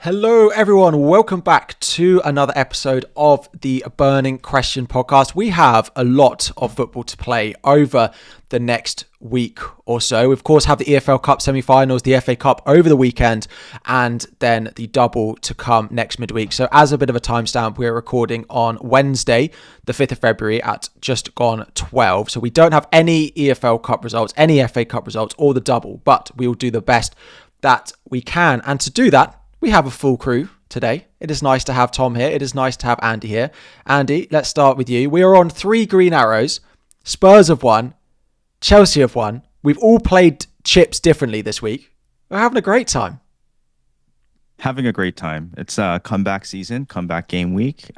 Hello, everyone. Welcome back to another episode of the Burning Question podcast. We have a lot of football to play over the next week or so. We, of course, have the EFL Cup semi-finals, the FA Cup over the weekend, and then the double to come next midweek. So as a bit of a timestamp, we're recording on Wednesday, the 5th of February at just gone 12. So we don't have any EFL Cup results, any FA Cup results, or the double, but we will do the best that we can. And to do that, we have a full crew today. It is nice to have Tom here. It is nice to have Andy here. Andy, let's start with you. We are on 3 green arrows. Spurs have won. Chelsea have won. We've all played chips differently this week. We're having a great time. Having a great time. It's comeback season, comeback game week.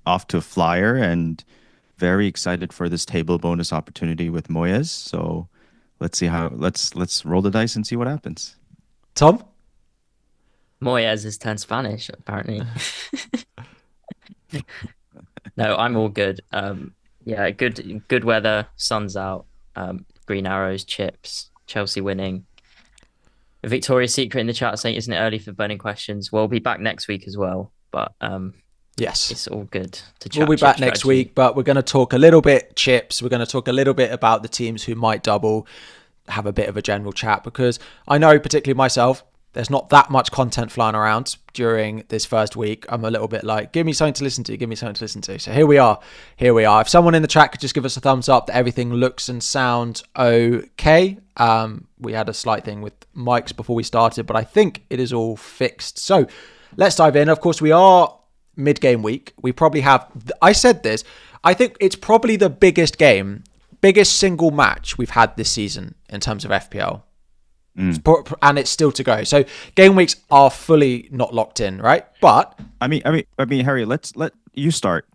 Off to a flyer and very excited for this table bonus opportunity with Moyes. So let's see let's roll the dice and see what happens. Tom? Moyes has turned Spanish, apparently. No, I'm all good. Yeah, good weather, sun's out, green arrows, chips, Chelsea winning. Victoria's Secret in the chat saying, isn't it early for burning questions? We'll be back next week as well, but yes, it's all good to chat. We'll be back next week, but we're going to talk a little bit chips. We're going to talk a little bit about the teams who might double, have a bit of a general chat, because I know, particularly myself, there's not that much content flying around during this first week. I'm a little bit like, give me something to listen to. So here we are. If someone in the chat could just give us a thumbs up that everything looks and sounds okay. We had a slight thing with mics before we started, but I think it is all fixed. So let's dive in. Of course, we are mid-game week. We probably have, I said this, I think it's probably the biggest single match we've had this season in terms of FPL. And it's still to go. So game weeks are fully not locked in, right? But I mean, Harry, let you start.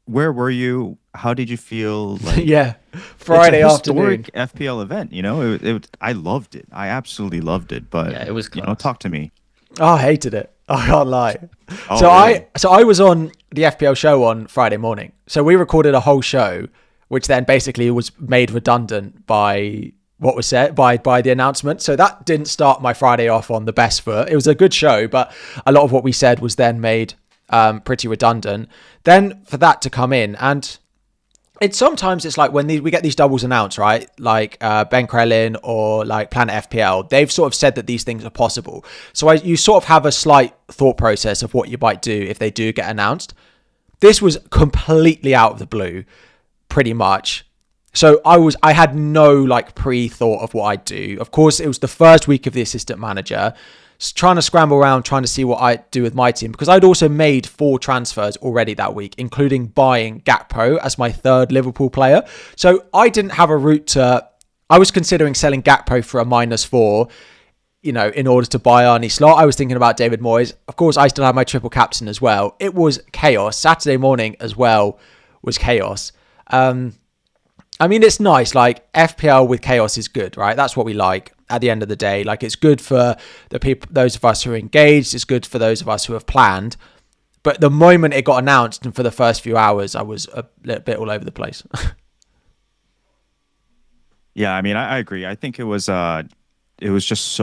Where were you? How did you feel? Like, yeah, Friday afternoon, historic FPL event. You know, I loved it. I absolutely loved it. But yeah, it was close. Talk to me. Oh, I hated it. I can't lie. Oh, so really? I was on the FPL show on Friday morning. So we recorded a whole show, which then basically was made redundant by what was said by the announcement. So that didn't start my Friday off on the best foot. It was a good show, but a lot of what we said was then made pretty redundant. Then for that to come in, and sometimes it's like when we get these doubles announced, right? Like Ben Krellin or like Planet FPL, they've sort of said that these things are possible. So you sort of have a slight thought process of what you might do if they do get announced. This was completely out of the blue, pretty much. So I had no like pre-thought of what I'd do. Of course, it was the first week of the assistant manager, trying to scramble around, trying to see what I'd do with my team, because I'd also made 4 transfers already that week, including buying Gakpo as my 3rd Liverpool player. So I didn't have a route to, I was considering selling Gakpo for a -4, in order to buy Arnie Slot. I was thinking about David Moyes. Of course, I still had my triple captain as well. It was chaos. Saturday morning as well was chaos. I mean, it's nice. Like FPL with chaos is good, right? That's what we like at the end of the day. Like it's good for the people, those of us who are engaged. It's good for those of us who have planned. But the moment it got announced and for the first few hours, I was a little bit all over the place. Yeah, I mean, I agree. I think it was just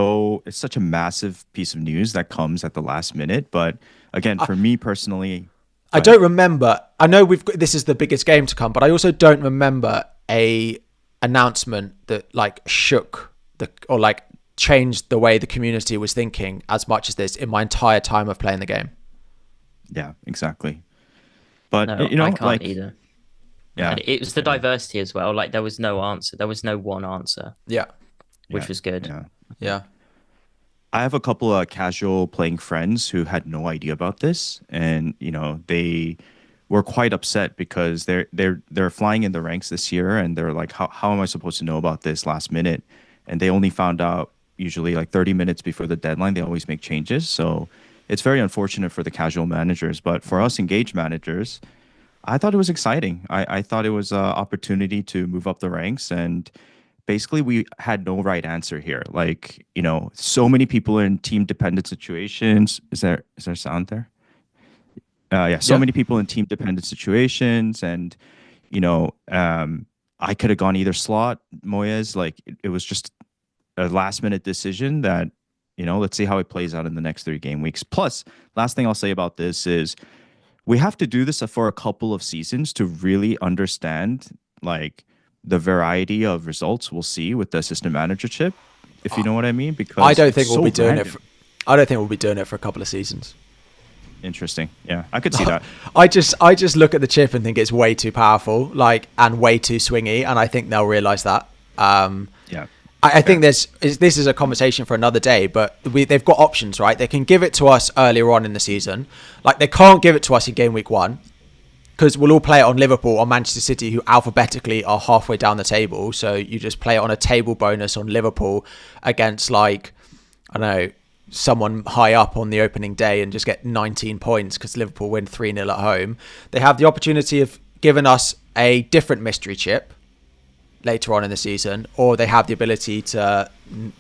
it's such a massive piece of news that comes at the last minute. But again, for me personally, I don't remember. I know this is the biggest game to come, but I also don't remember a announcement that like shook or like changed the way the community was thinking as much as this in my entire time of playing the game. Yeah, exactly. But no, I can't either. Yeah, and it was the diversity as well. Like there was no answer. There was no one answer. Yeah, which was good. Yeah. I have a couple of casual playing friends who had no idea about this, and they were quite upset because they're flying in the ranks this year, and they're like, how am I supposed to know about this last minute? And they only found out usually like 30 minutes before the deadline. They always make changes, so it's very unfortunate for the casual managers. But for us engaged managers, I thought it was exciting. I thought it was an opportunity to move up the ranks, and basically we had no right answer here. Like, so many people in team dependent situations. Is there sound there? So many people in team dependent situations, and I could have gone either slot, Moyes. Like it was just a last minute decision that let's see how it plays out in the next 3 game weeks. Plus, last thing I'll say about this is we have to do this for a couple of seasons to really understand like the variety of results we'll see with the assistant manager chip, if you know what I mean. Because I don't think it's we'll so be doing random. I don't think we'll be doing it for a couple of seasons. Interesting. Yeah, I could see that. I just look at the chip and think it's way too powerful, and way too swingy, and I think they'll realize that. Yeah. I think this is a conversation for another day, but they've got options, right? They can give it to us earlier on in the season. Like, they can't give it to us in game week 1 because we'll all play it on Liverpool or Manchester City, who alphabetically are halfway down the table. So you just play it on a table bonus on Liverpool against, like, I don't know, someone high up on the opening day and just get 19 points because Liverpool win 3-0 at home. They have the opportunity of giving us a different mystery chip later on in the season, or they have the ability to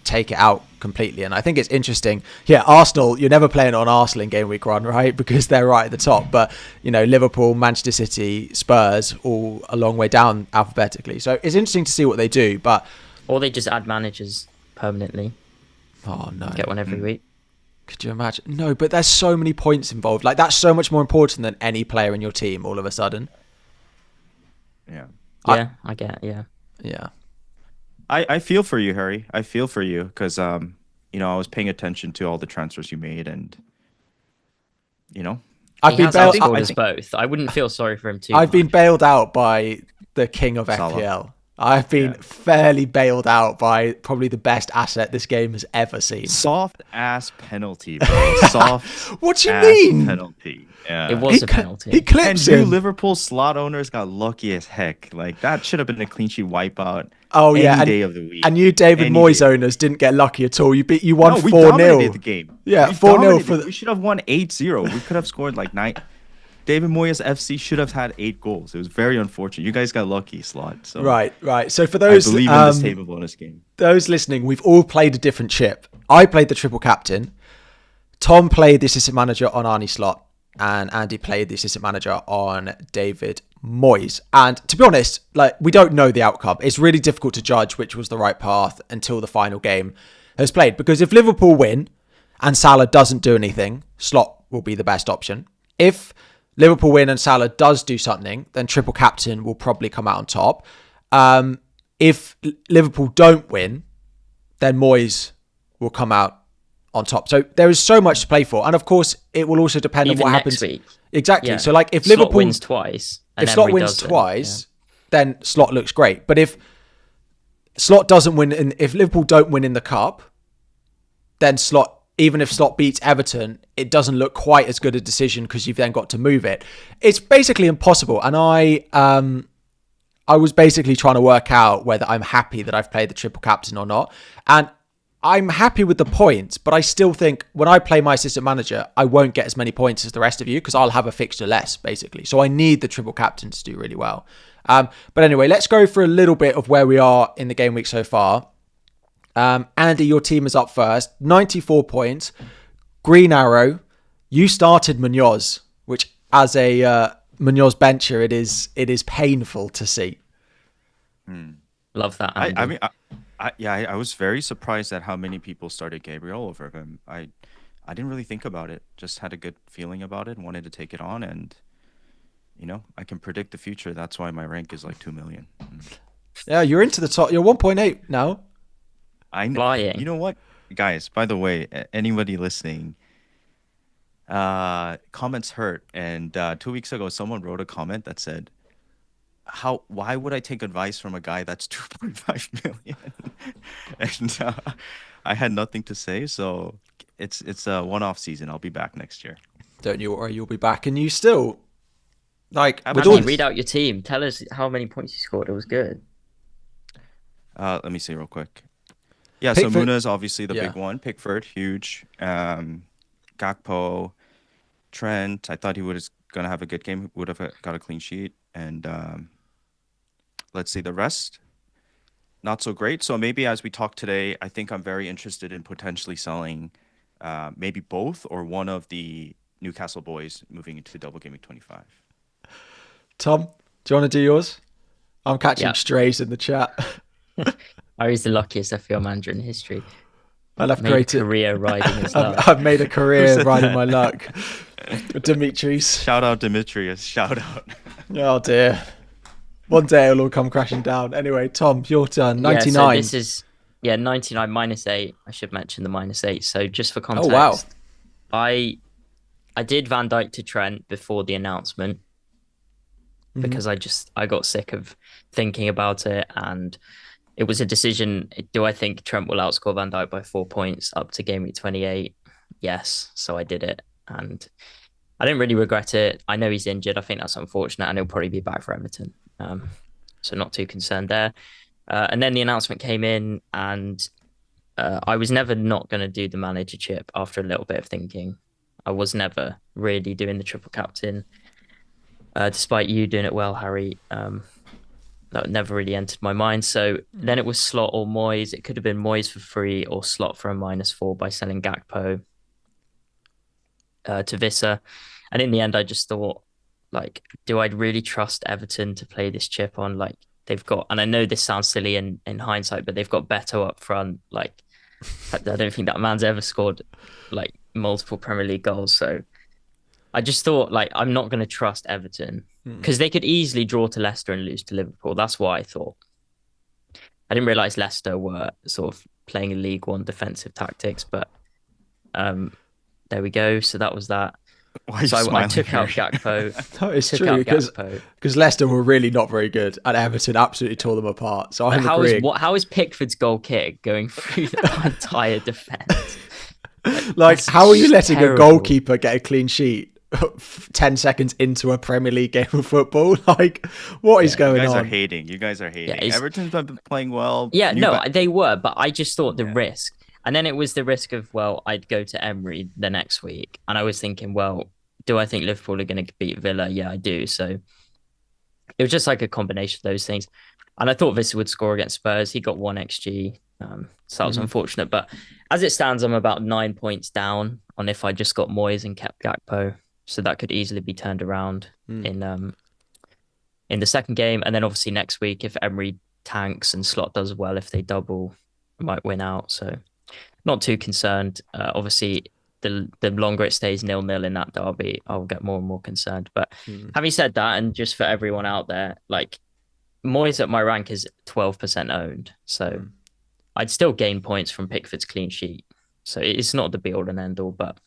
take it out completely. And I think it's interesting. Yeah, Arsenal, you're never playing on Arsenal in game week 1, right? Because they're right at the top. But, Liverpool, Manchester City, Spurs, all a long way down alphabetically. So it's interesting to see what they do. But Or they just add managers permanently. Oh, no. Get one every week. Could you imagine? No, but there's so many points involved. Like, that's so much more important than any player in your team all of a sudden. Yeah. I get it, yeah. Yeah. I feel for you, Harry. I feel for you because I was paying attention to all the transfers you made, and I've been bailed. outscored us both. I wouldn't feel sorry for him too. I've been bailed out by the king of FPL. I've been fairly bailed out by probably the best asset this game has ever seen. Soft ass penalty, bro. Soft. What do you mean? Penalty. Yeah. It was a penalty. He clips and you him. Liverpool slot owners got lucky as heck. Like, that should have been a clean sheet wipeout. Oh yeah, any day of the week. And you, David Moyes owners, didn't get lucky at all. You won 4-0. We dominated the game. Yeah, 4-0 we should have won 8-0. We could have scored like 9. David Moyes FC should have had 8 goals. It was very unfortunate. You guys got lucky, slot. So right. So for those, I believe in this table bonus game. Those listening, we've all played a different chip. I played the triple captain. Tom played the assistant manager on Arnie Slot, and Andy played the assistant manager on David Moyes. And to be honest, we don't know the outcome. It's really difficult to judge which was the right path until the final game has played. Because if Liverpool win and Salah doesn't do anything, Slot will be the best option. If Liverpool win and Salah does do something, then triple captain will probably come out on top. If Liverpool don't win, then Moyes will come out on top. So there is so much to play for. And of course, it will also depend on what happens. Week. Exactly. Yeah. So if Slot Liverpool wins twice, and if Slot Emery wins doesn't, twice, then Slot looks great. But if Slot doesn't win, if Liverpool don't win in the cup, then Slot, even if Slot beats Everton, it doesn't look quite as good a decision because you've then got to move it. It's basically impossible. And I was basically trying to work out whether I'm happy that I've played the triple captain or not. And I'm happy with the points, but I still think when I play my assistant manager, I won't get as many points as the rest of you because I'll have a fixture less, basically. So I need the triple captain to do really well. But anyway, let's go for a little bit of where we are in the game week so far. Andy, your team is up first, 94 points. Green Arrow, you started Munoz, which as a Munoz bencher, it is painful to see. Love that, Andy. I was very surprised at how many people started Gabriel over him. I didn't really think about it. Just had a good feeling about it, wanted to take it on, and I can predict the future. That's why my rank is like 2 million. Yeah, you're into the top. You're 1.8 now. I know. Flying. You know what, guys? By the way, anybody listening, comments hurt. And 2 weeks ago, someone wrote a comment that said, why would I take advice from a guy that's 2.5 million? And I had nothing to say, so it's a one-off season. I'll be back next year. Don't you worry, you'll be back. And you still, read out your team. Tell us how many points you scored. It was good. Let me see real quick. Yeah, Pickford, so Muna's obviously the big one. Pickford, huge. Gakpo, Trent. I thought he was going to have a good game. Would have got a clean sheet. And let's see the rest. Not so great. So maybe as we talk today, I think I'm very interested in potentially selling maybe both or one of the Newcastle boys moving into Double Gameweek 25. Tom, do you want to do yours? I'm catching strays in the chat. He's the luckiest FPL manager in history. I've Made created a career riding his luck. I've made a career riding my luck. Demetrius. Shout out Demetrius. Shout out. Oh dear. One day it'll all come crashing down. Anyway, Tom, your turn. 99. Yeah, so this is 99 -8. I should mention the -8. So just for context, wow. I did Van Dijk to Trent before the announcement because I got sick of thinking about it, and it was a decision. Do I think Trent will outscore Van Dijk by 4 points up to game week 28? Yes, so I did it, and I didn't really regret it. I know he's injured. I think that's unfortunate, and he'll probably be back for Everton. So not too concerned there. And then the announcement came in, and I was never not going to do the manager chip after a little bit of thinking. I was never really doing the triple captain, despite you doing it well, Harry. That never really entered my mind. So then it was Slot or Moyes. It could have been Moyes for free or Slot for a -4 by selling Gakpo to Vissa. And in the end, I just thought, like, do I really trust Everton to play this chip on? Like, they've got, and I know this sounds silly in hindsight, but they've got Beto up front. Like, I don't think that man's ever scored like multiple Premier League goals. So I just thought, like, I'm not going to trust Everton because they could easily draw to Leicester and lose to Liverpool. That's what I thought. I didn't realise Leicester were sort of playing a League One defensive tactics, but there we go. So that was that. So I took out Gakpo. No, it's true because Leicester were really not very good, and Everton absolutely tore them apart. So I'm agreeing. How is Pickford's goal kick going through the entire defence? Like, how are you letting terrible. a goalkeeper get a clean sheet 10 seconds into a Premier League game of football? Like, what is going on? You guys are hating. Yeah, Everton's been playing well. Yeah, they were, but I just thought the risk. And then it was the risk of, well, I'd go to Emery the next week. And I was thinking, well, do I think Liverpool are going to beat Villa? Yeah, I do. So it was just like a combination of those things. And I thought Vissa would score against Spurs. He got 1 XG. So that was unfortunate. But as it stands, I'm about 9 points down on if I just got Moyes and kept Gakpo. So that could easily be turned around in the second game. And then obviously next week, if Emery tanks and Slot does well, if they double, I might win out. So not too concerned. Obviously, the longer it stays 0-0 in that derby, I'll get more and more concerned. But having said that, and just for everyone out there, like, Moyes at my rank is 12% owned. So I'd still gain points from Pickford's clean sheet. So it's not the be all and end all, but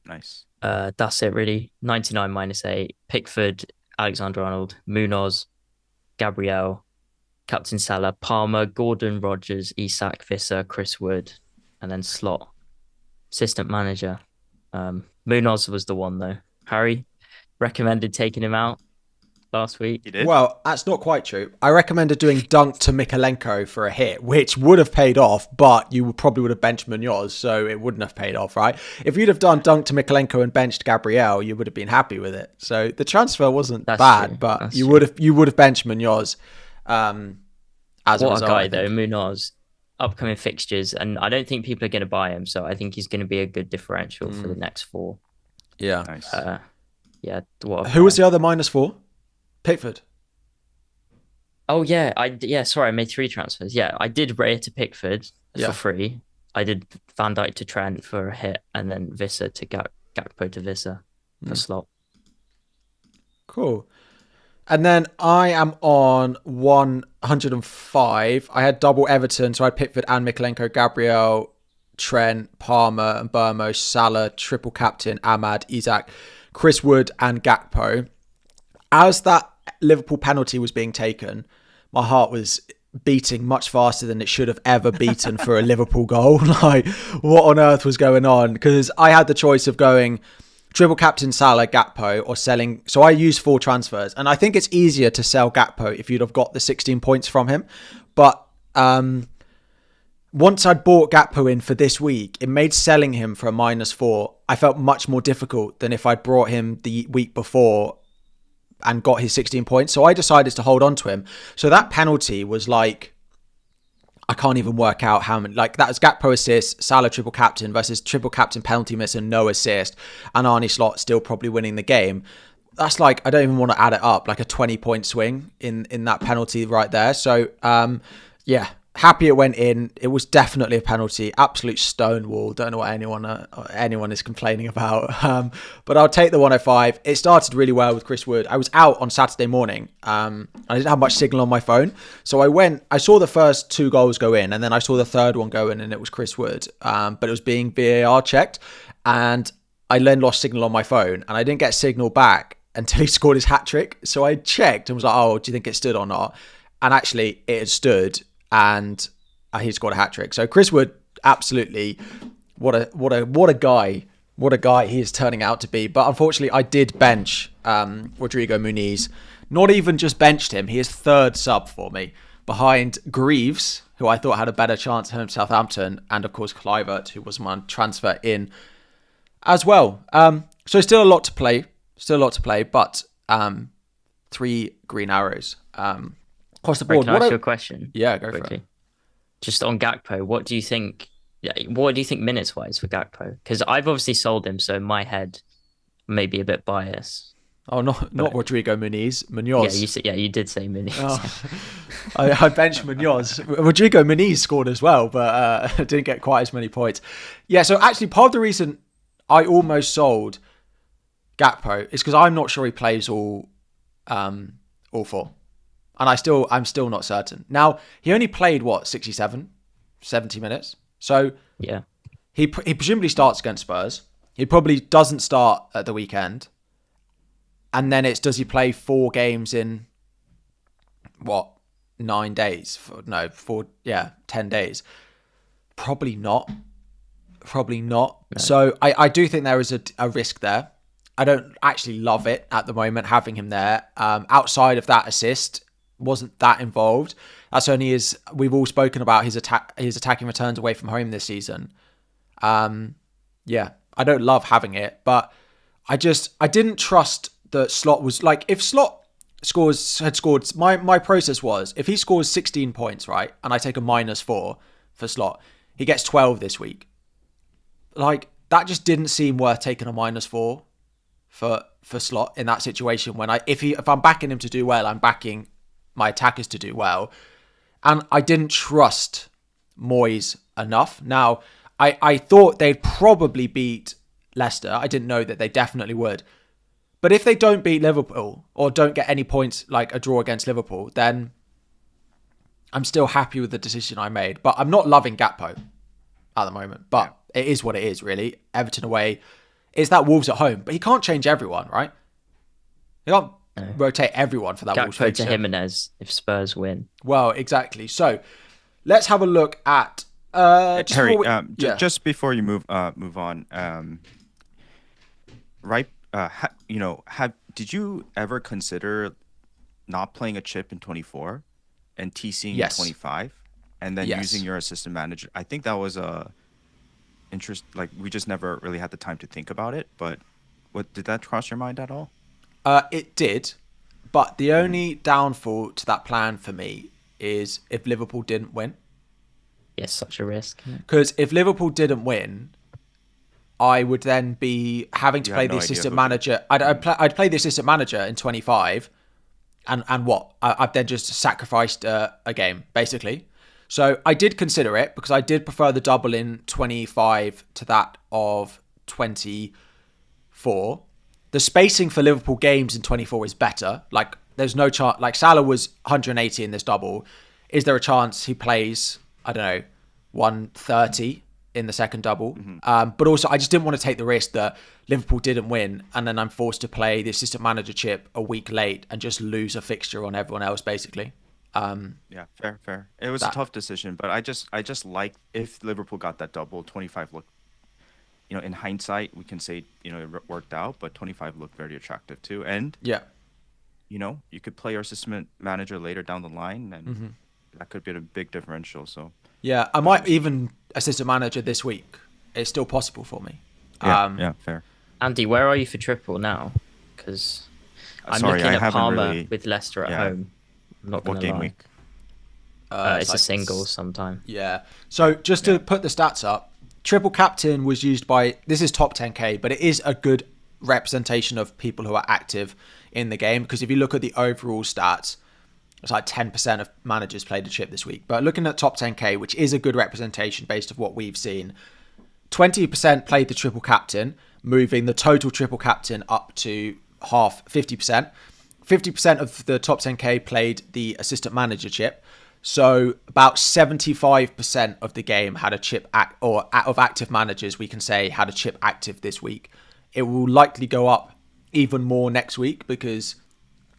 nice. That's it really. 99 -8. Pickford, Alexander-Arnold, Munoz, Gabriel, Captain Salah, Palmer, Gordon, Rogers, Isak, Visser, Chris Wood, and then Slot. Assistant manager. Munoz was the one though. Harry recommended taking him out last week. He did? Well, that's not quite true. I recommended doing Dunk to Mikalenko for a hit, which would have paid off, but you probably would have benched Munoz, so it wouldn't have paid off, right? If you'd have done Dunk to Mikalenko and benched Gabriel, you would have been happy with it. So the transfer wasn't bad, true. But you would have benched Munoz. As what a result, a guy though, Munoz. Upcoming fixtures, and I don't think people are going to buy him, so I think he's going to be a good differential for the next 4. Yeah. Nice. Yeah. Who was the other -4? Pickford. Oh yeah, sorry, I made 3 transfers. Yeah, I did Raya to Pickford for free. I did Van Dijk to Trent for a hit, and then Visser to Gakpo to Visser for Slot. Cool. And then I am on 105. I had double Everton, so I had Pickford and Mikalenko, Gabriel, Trent, Palmer, and Bournemouth, Salah, triple captain, Ahmad, Isak, Chris Wood, and Gakpo. As that Liverpool penalty was being taken, my heart was beating much faster than it should have ever beaten for a Liverpool goal. Like, what on earth was going on? Because I had the choice of going triple captain Salah, Gakpo, or selling. So I used 4 transfers, and I think it's easier to sell Gakpo if you'd have got the 16 points from him. But once I'd bought Gakpo in for this week, it made selling him for a -4. I felt much more difficult than if I'd brought him the week before and got his 16 points. So I decided to hold on to him. So that penalty was like, I can't even work out how many, like that was Gakpo assist, Salah triple captain versus triple captain penalty miss and no assist, and Arnie Slot still probably winning the game. That's like, I don't even want to add it up, like a 20-point swing in that penalty right there. So yeah, happy it went in. It was definitely a penalty, absolute stonewall. Don't know what anyone is complaining about. But I'll take the 105. It started really well with Chris Wood. I was out on Saturday morning. I didn't have much signal on my phone, so I saw the first 2 goals go in, and then I saw the third one go in, and it was Chris Wood. But it was being VAR checked, and I then lost signal on my phone, and I didn't get signal back until he scored his hat trick. So I checked and was like, "Oh, do you think it stood or not?" And actually, it had stood. And he scored a hat trick. So Chris Wood, absolutely, what a guy he is turning out to be. But unfortunately, I did bench Rodrigo Muniz. Not even just benched him; he is third sub for me, behind Greaves, who I thought had a better chance at home Southampton, and of course Kluivert, who was my transfer in as well. So still a lot to play, but 3 green arrows. Across the board. Can I ask you a question? Yeah, go for it. Just on Gakpo, what do you think? What do you think minutes wise for Gakpo? Because I've obviously sold him, so in my head, maybe a bit biased. Oh, not Rodrigo Munoz. Yeah, you did say Munoz. Oh. I benched Munoz. Rodrigo Munoz scored as well, but didn't get quite as many points. Yeah, so actually part of the reason I almost sold Gakpo is because I'm not sure he plays all 4. And I'm still not certain. Now, he only played, 67, 70 minutes. So yeah, he presumably starts against Spurs. He probably doesn't start at the weekend. And then does he play 4 games in, 9 days? 10 days. Probably not. No. So I do think there is a risk there. I don't actually love it at the moment, having him there. Outside of that assist, wasn't that involved. That's only we've all spoken about his attacking returns away from home this season. Yeah, I don't love having it, but I didn't trust that Slot was like, if Slot had scored, my process was, if he scores 16 points, right, and I take a -4 for Slot, he gets 12 this week. Like, that just didn't seem worth taking a -4 for Slot in that situation. When if I'm backing him to do well, I'm backing my attackers to do well. And I didn't trust Moyes enough. Now, I thought they'd probably beat Leicester. I didn't know that they definitely would. But if they don't beat Liverpool or don't get any points, like a draw against Liverpool, then I'm still happy with the decision I made. But I'm not loving Gakpo at the moment. But it is what it is, really. Everton away. It's that Wolves at home. But he can't change everyone, right? He can't rotate everyone for that Wolves fixture. Gakpo to Jimenez if Spurs win. Well, exactly. So let's have a look at Harry. Just before you move on, right? Did you ever consider not playing a chip in 24 and TCing in 25, and then using your assistant manager? I think that was a interest. Like, we just never really had the time to think about it. But did that cross your mind at all? It did, but the only downfall to that plan for me is if Liverpool didn't win. Yes, such a risk. Because if Liverpool didn't win, I would then be having to play the assistant manager. I'd play the assistant manager in 25, and what? I've then just sacrificed a game, basically. So I did consider it because I did prefer the double in 25 to that of 24. The spacing for Liverpool games in 24 is better. Like, there's no chance. Like, Salah was 180 in this double. Is there a chance he plays, I don't know, 130 in the second double? Mm-hmm. But also, I just didn't want to take the risk that Liverpool didn't win and then I'm forced to play the assistant manager chip a week late and just lose a fixture on everyone else, basically. Yeah, fair. It was a tough decision, but I just like, if Liverpool got that double, 25 looked, in hindsight, we can say, it worked out, but 25 looked very attractive too. And you could play your assistant manager later down the line, and that could be a big differential. So yeah, I might even assistant manager this week. It's still possible for me. Yeah, fair. Andy, where are you for triple now? Because I'm looking at Palmer with Leicester at home. I'm not going to lie. What game week? It's like a single sometime. Yeah. So just to put the stats up, triple captain was used by, this is top 10k, but it is a good representation of people who are active in the game, because if you look at the overall stats, It's like 10% of managers played a chip this week. But looking at top 10k, which is a good representation based on what we've seen, 20% played the triple captain, moving the total triple captain up to half, 50%. 50% of the top 10k played the assistant manager chip. So about 75% of the game had a chip or of active managers, we can say, had a chip active this week. It will likely go up even more next week because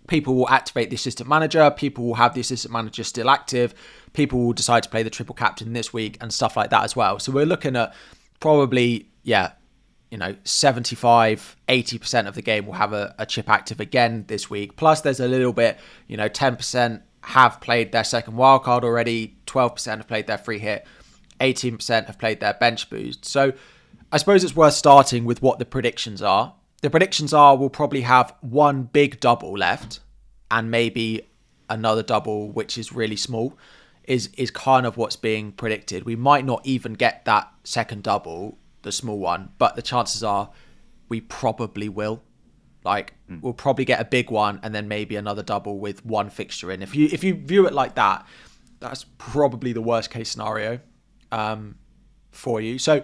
people will activate the assistant manager. People will have the assistant manager still active. People will decide to play the triple captain this week and stuff like that as well. So we're looking at probably, 75, 80% of the game will have a chip active again this week. Plus there's a little bit, 10% have played their second wildcard already. 12% have played their free hit. 18% have played their bench boost. So I suppose it's worth starting with what the predictions are. The predictions are we'll probably have one big double left and maybe another double, which is really small, is kind of what's being predicted. We might not even get that second double, the small one, but the chances are we probably will. We'll probably get a big one and then maybe another double with one fixture in. If you view it like that, that's probably the worst case scenario for you. So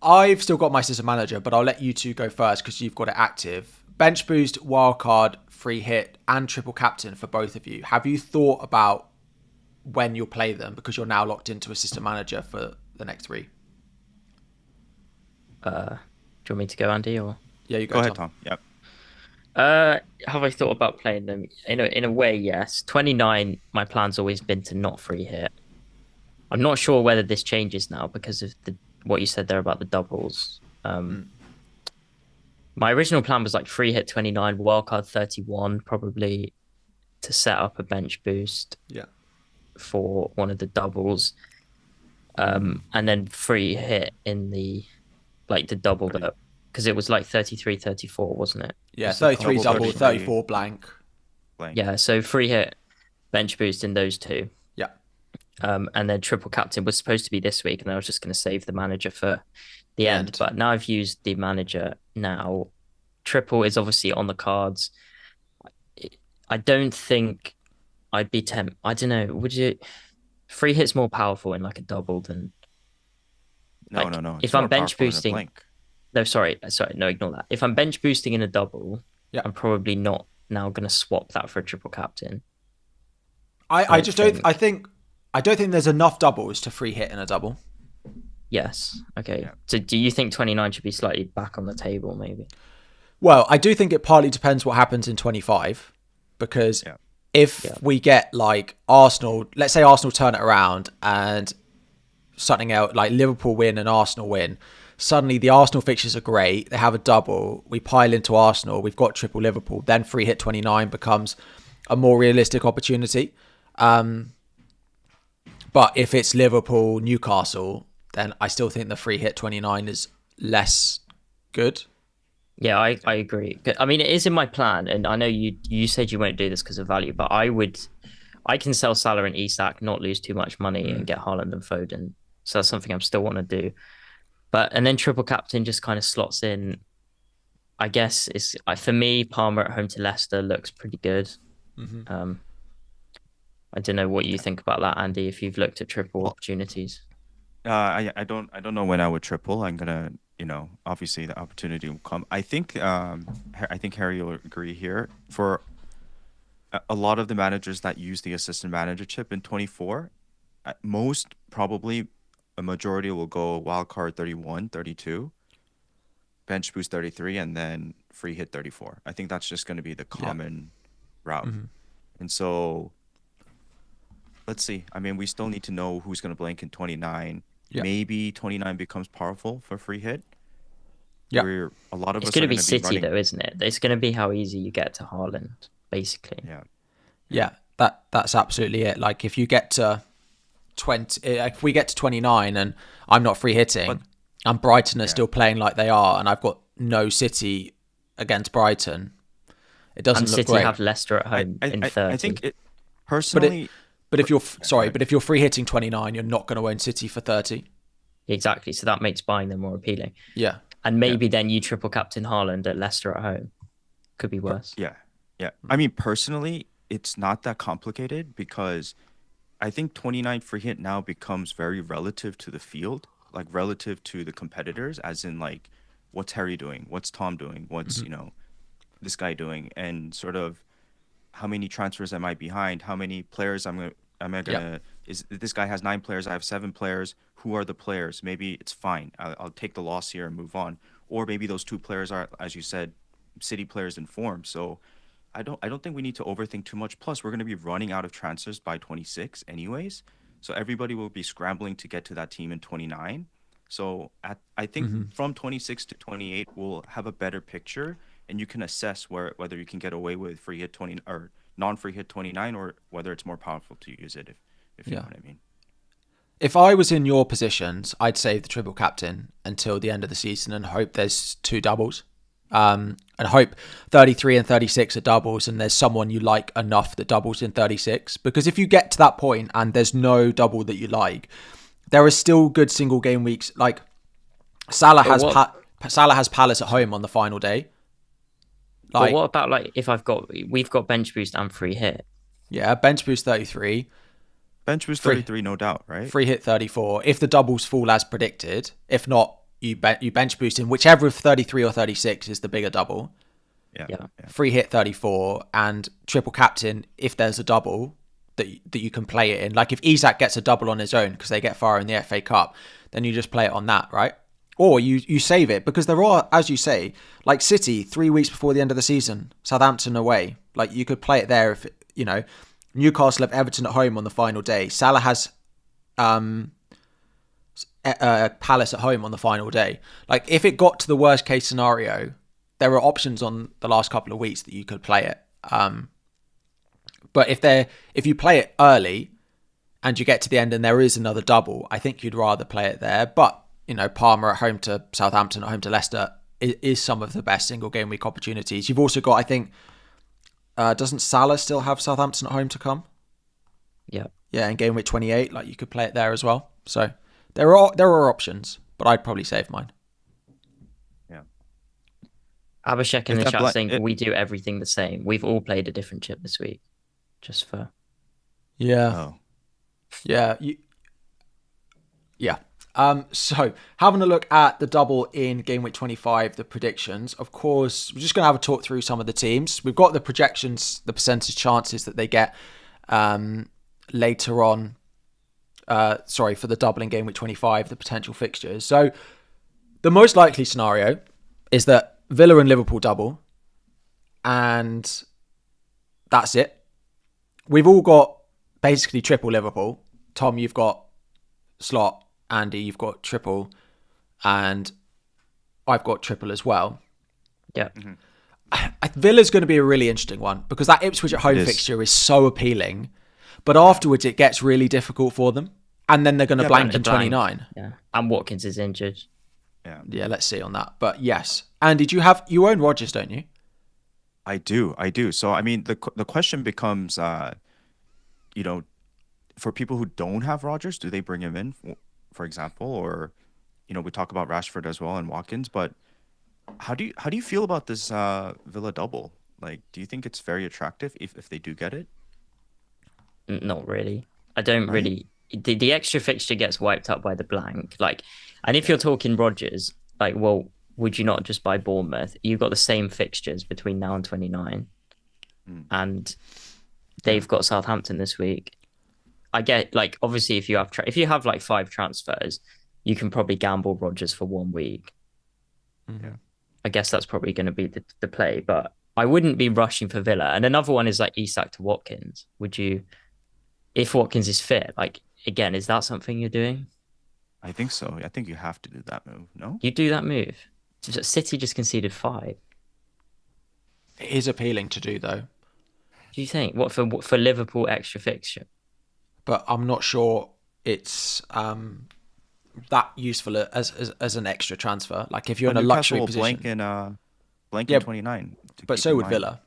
I've still got my system manager, but I'll let you two go first because you've got it active. Bench boost, wildcard, free hit, and triple captain for both of you. Have you thought about when you'll play them because you're now locked into assistant manager for the next three? Do you want me to go, Andy? Or yeah, you Go ahead, Tom. Yep. have I thought about playing them? In a way, yes. 29. My plan's always been to not free hit. I'm not sure whether this changes now because of what you said there about the doubles. My original plan was like free hit 29, wildcard 31, probably to set up a bench boost. Yeah. For one of the doubles, and then free hit in the double up because it was like 33, 34, wasn't it? Yeah, 33 double, 34 blank. Yeah, so free hit, bench boost in those two. Yeah. And then triple captain was supposed to be this week, and I was just going to save the manager for the end. But now I've used the manager now. Triple is obviously on the cards. I don't think I'd be tempted. I don't know. Would you? Free hit's more powerful in like a double than. No. If I'm bench boosting. No, sorry. No, ignore that. If I'm bench boosting in a double, I'm probably not now going to swap that for a triple captain. I don't think there's enough doubles to free hit in a double. Yes. Okay. Yeah. So do you think 29 should be slightly back on the table, maybe? Well, I do think it partly depends what happens in 25 because if we get like Arsenal, let's say Arsenal turn it around and something else like Liverpool win and Arsenal win, suddenly the Arsenal fixtures are great. They have a double. We pile into Arsenal. We've got triple Liverpool. Then free hit 29 becomes a more realistic opportunity. But if it's Liverpool, Newcastle, then I still think the free hit 29 is less good. Yeah, I agree. I mean, it is in my plan, and I know you said you won't do this because of value, but I can sell Salah and Isak, not lose too much money, and get Haaland and Foden. So that's something I'm still want to do. And then triple captain just kind of slots in. I guess for me, Palmer at home to Leicester looks pretty good. Mm-hmm. I don't know what you think about that, Andy. If you've looked at triple opportunities. I don't know when I would triple. I'm gonna. Obviously the opportunity will come. I think Harry will agree here. For a lot of the managers that use the assistant manager chip in 24, most probably a majority will go wildcard 31, 32, bench boost 33, and then free hit 34. I think that's just going to be the common route. Mm-hmm. And so let's see. I mean, we still need to know who's going to blank in 29. Yeah. Maybe 29 becomes powerful for free hit. Yeah. A lot of it's us going are to be City running... though, isn't it? It's going to be how easy you get to Haaland, basically. Yeah. That's absolutely it. Like if you get to 20, if we get to 29 and I'm not free hitting, and Brighton are still playing like they are, and I've got no City against Brighton, it doesn't look City great. Have Leicester at home in 30. I think it personally. But if you're free hitting 29, you're not going to own City for 30. Exactly. So that makes buying them more appealing. Yeah. And maybe then you triple captain Haaland at Leicester at home. Could be worse. Yeah. I mean, personally, it's not that complicated because I think 29 free hit now becomes very relative to the field, like relative to the competitors, as in like, what's Harry doing? What's Tom doing? What's, Mhm. this guy doing? And sort of how many transfers am I behind? How many players am I Yeah. gonna, is this guy has 9 players, I have 7 players. Who are the players? Maybe it's fine. I'll take the loss here and move on. Or maybe those 2 players are, as you said, city players in form. So I don't think we need to overthink too much. Plus, we're going to be running out of transfers by 26 anyways. So everybody will be scrambling to get to that team in 29. So I think Mhm. from 26 to 28, we'll have a better picture, and you can assess whether you can get away with free hit 20 or non-free hit 29, or whether it's more powerful to use it, if you know Yeah. what I mean. If I was in your positions, I'd save the triple captain until the end of the season and hope there's 2 doubles. And hope 33 and 36 are doubles and there's someone you like enough that doubles in 36. Because if you get to that point and there's no double that you like, there are still good single game weeks. Like Salah But has what Salah has Palace at home on the final day. but Like, what about like if we've got bench boost and free hit. yeah, bench boost 33, Bench boost free 33, no doubt, right? free hit 34. If the doubles fall as predicted, if not, you bench boost in whichever of 33 or 36 is the bigger double. Yeah, Yeah. yeah. Free hit 34 and triple captain if there's a double that you can play it in. Like if Isak gets a double on his own because they get far in the FA Cup, then you just play it on that, right? Or you save it because there are, as you say, like City 3 weeks before the end of the season, Southampton away. Like you could play it there if Newcastle have Everton at home on the final day. Salah has Palace at home on the final day. Like if it got to the worst case scenario, there are options on the last couple of weeks that you could play it. But if you play it early and you get to the end and there is another double, I think you'd rather play it there. But Palmer at home to Southampton, at home to Leicester is some of the best single game week opportunities. You've also got, I think, doesn't Salah still have Southampton at home to come? Yeah. Yeah, in game week 28, like you could play it there as well. So there are options, but I'd probably save mine. Yeah. Abhishek in If the that chat bla- saying it, we do everything the same. We've all played a different chip this week. Just for Yeah, oh, yeah, yeah. So having a look at the double in game week 25, the predictions. Of course, we're just going to have a talk through some of the teams. We've got the projections, the percentage chances that they get later on. For the double in game week 25, the potential fixtures. So the most likely scenario is that Villa and Liverpool double, and that's it. We've all got basically triple Liverpool. Tom, you've got slot. Andy, you've got triple, and I've got triple as well. yeah. Villa's going to be a really interesting one because that Ipswich at home it is. fixture is so appealing, but afterwards it gets really difficult for them, and then they're going to Yeah, blank but- in 29. Yeah. And Watkins is injured. Yeah. Yeah, let's see on that. But yes, Andy, you own Rodgers, don't you? I do. So I mean, the question becomes, for people who don't have Rodgers, do they bring him in, for example, or we talk about Rashford as well and Watkins, but how do you feel about this Villa double? Like, do you think it's very attractive if they do get it? Not really. I don't Right? really. The extra fixture gets wiped up by the blank. Like, and if you're talking Rodgers, like, well, would you not just buy Bournemouth? You've got the same fixtures between now and 29, and they've got Southampton this week. I get, like, obviously if you have like 5 transfers, you can probably gamble Rodgers for 1 week. Yeah. I guess that's probably going to be the play, but I wouldn't be rushing for Villa. And another one is like Isak to Watkins. Would you, if Watkins is fit, like, again, is that something you're doing? I think so. I think you have to do that move. No? You do that move. City just conceded 5. It is appealing to do though, Do you think what for Liverpool extra fixture? but I'm not sure it's that useful as an extra transfer. Like if you're in a luxury Newcastle will position, blank Yeah, in 29. to but keep so in would mind. Villa.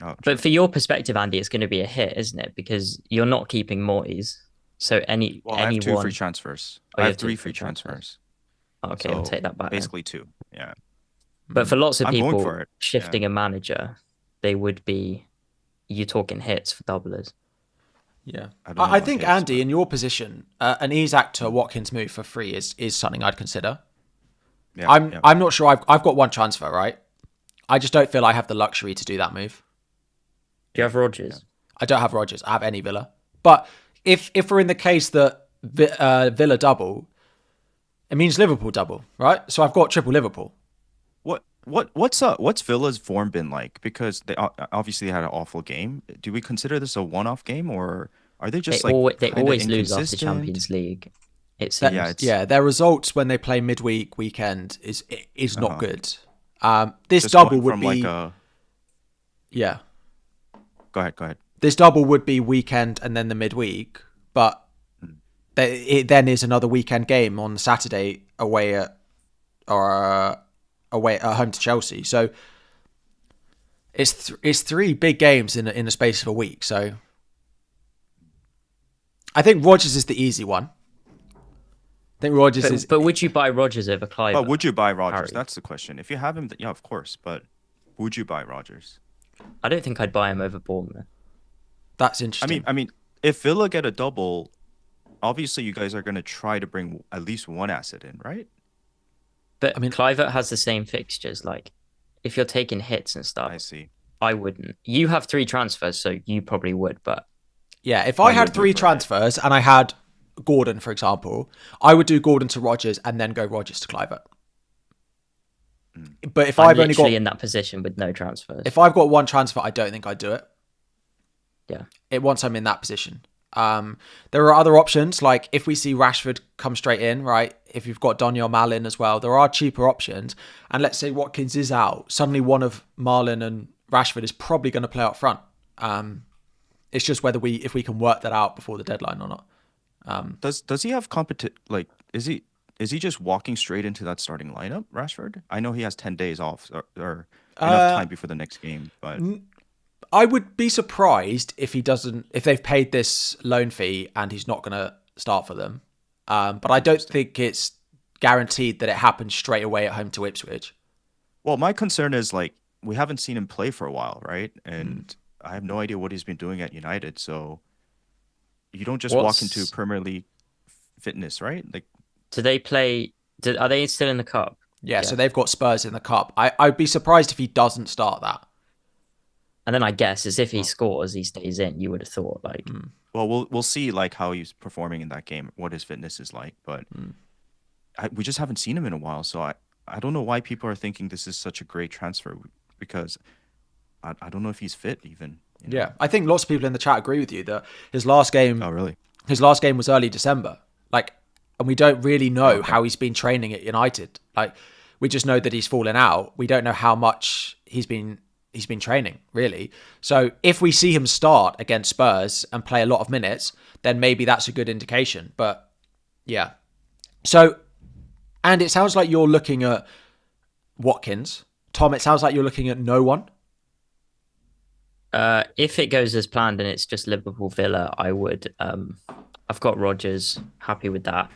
Oh, true. But for your perspective, Andy, it's going to be a hit, isn't it? Because you're not keeping Moyes. So Well, I have 2 anyone. free transfers. Oh, I you have have 2 3 free free transfers. transfers. Okay, I'll So take that back. Then. basically 2. Yeah. But for lots of I'm going people for it. shifting a manager, they would be you're talking hits for doublers. Yeah, I don't know I about think hits, Andy, but in your position, an Isak to Watkins move for free is something I'd consider. yeah, I'm yeah. I'm not sure. I've got one transfer, right? I just don't feel I have the luxury to do that move. Do you have Rodgers? I don't have Rodgers. I have any Villa. But if we're in the case that Villa double, it means Liverpool double, right? So I've got triple Liverpool. What's Villa's form been like? Because they obviously had an awful game. Do we consider this a one-off game, or are they just like They kind of always lose after inconsistent? Champions League. It That, seems. Yeah, it's their results when they play midweek weekend is not uh-huh. good. This just double going would from be like a. yeah. Go ahead, go ahead. This double would be weekend and then the midweek, but it then is another weekend game on Saturday away at home to Chelsea. So it's three big games in the space of a week. So I think Rodgers is the easy one. I think Rodgers is. But would you buy Rodgers over Clive? But would you buy Rogers? Harry? That's the question. If you have him, yeah, of course. But would you buy Rogers? I don't think I'd buy him over Bournemouth. That's interesting. I mean, if Villa get a double, obviously you guys are going to try to bring at least one asset in, right? But I mean- Clivert has the same fixtures. Like, if you're taking hits and stuff, I see. I wouldn't. You have 3 transfers, so you probably would. But Yeah, if I had would 3 prefer it. transfers and I had Gordon, for example, I would do Gordon to Rodgers and then go Rodgers to Clivert. But if I'm I've only literally got in that position with no transfers. if I've got one transfer, I don't think I'd do it. Yeah. Once I'm in that position. There are other options, like if we see Rashford come straight in, right? If you've got Daniel Malin as well, there are cheaper options. And let's say Watkins is out, suddenly one of Malin and Rashford is probably going to play up front. It's just whether if we can work that out before the deadline or not. Does he have like is he just walking straight into that starting lineup, Rashford? I know he has 10 days off or enough time before the next game, but I would be surprised if if they've paid this loan fee and he's not going to start for them. But I don't think it's guaranteed that it happens straight away at home to Ipswich. well, my concern is like we haven't seen him play for a while, right? And I have no idea what he's been doing at United, so you don't just walk into Premier League fitness, right? Like, Do they play? Are they still in the cup? Yeah, so they've got Spurs in the cup. I'd be surprised if he doesn't start that. And then I guess as if he scores, he stays in. You would have thought like. well, we'll see like how he's performing in that game, what his fitness is like, but we just haven't seen him in a while, so I don't know why people are thinking this is such a great transfer because I don't know if he's fit even. You know? Yeah, I think lots of people in the chat agree with you that his last game Oh, really? was early December. Like, and we don't really know how he's been training at United. Like, we just know that he's fallen out. We don't know how much he's been training, really. So if we see him start against Spurs and play a lot of minutes, then maybe that's a good indication. But yeah. So, and it sounds like you're looking at Watkins. Tom, it sounds like you're looking at no one. If it goes as planned and it's just Liverpool Villa, I would. I've got Rodgers. Happy with that.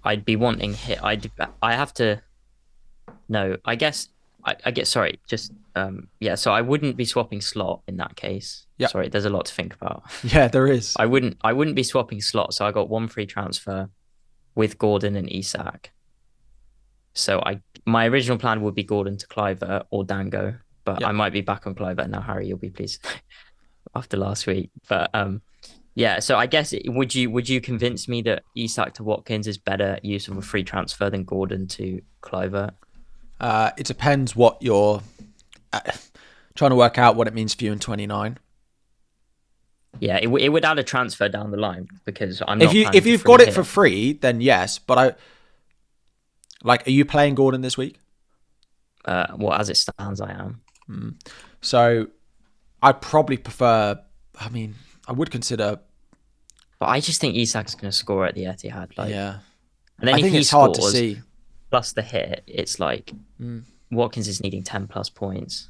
I'd be wanting hit. I have to. No, I guess. I get. Sorry. Just. Yeah. So I wouldn't be swapping slot in that case. Yeah. Sorry. There's a lot to think about. Yeah, there is. I wouldn't be swapping slot. So I got one free transfer with Gordon and Isak. So my original plan would be Gordon to Clivert or Dango. But I might be back on Clivert now, Harry. You'll be pleased after last week. But yeah, so I guess would you convince me that Isak to Watkins is better use of a free transfer than Gordon to Clivert? It depends what you're trying to work out what it means for you in 29. Yeah, it would add a transfer down the line because I'm not. If you've got it for free, then yes. But are you playing Gordon this week? Well, as it stands, I am. So I'd probably prefer. I mean, I would consider. But I just think Isak's going to score at the Etihad. Yeah, and then I if think he it's scores, hard to see. Plus the hit, it's like Watkins is needing 10 plus points.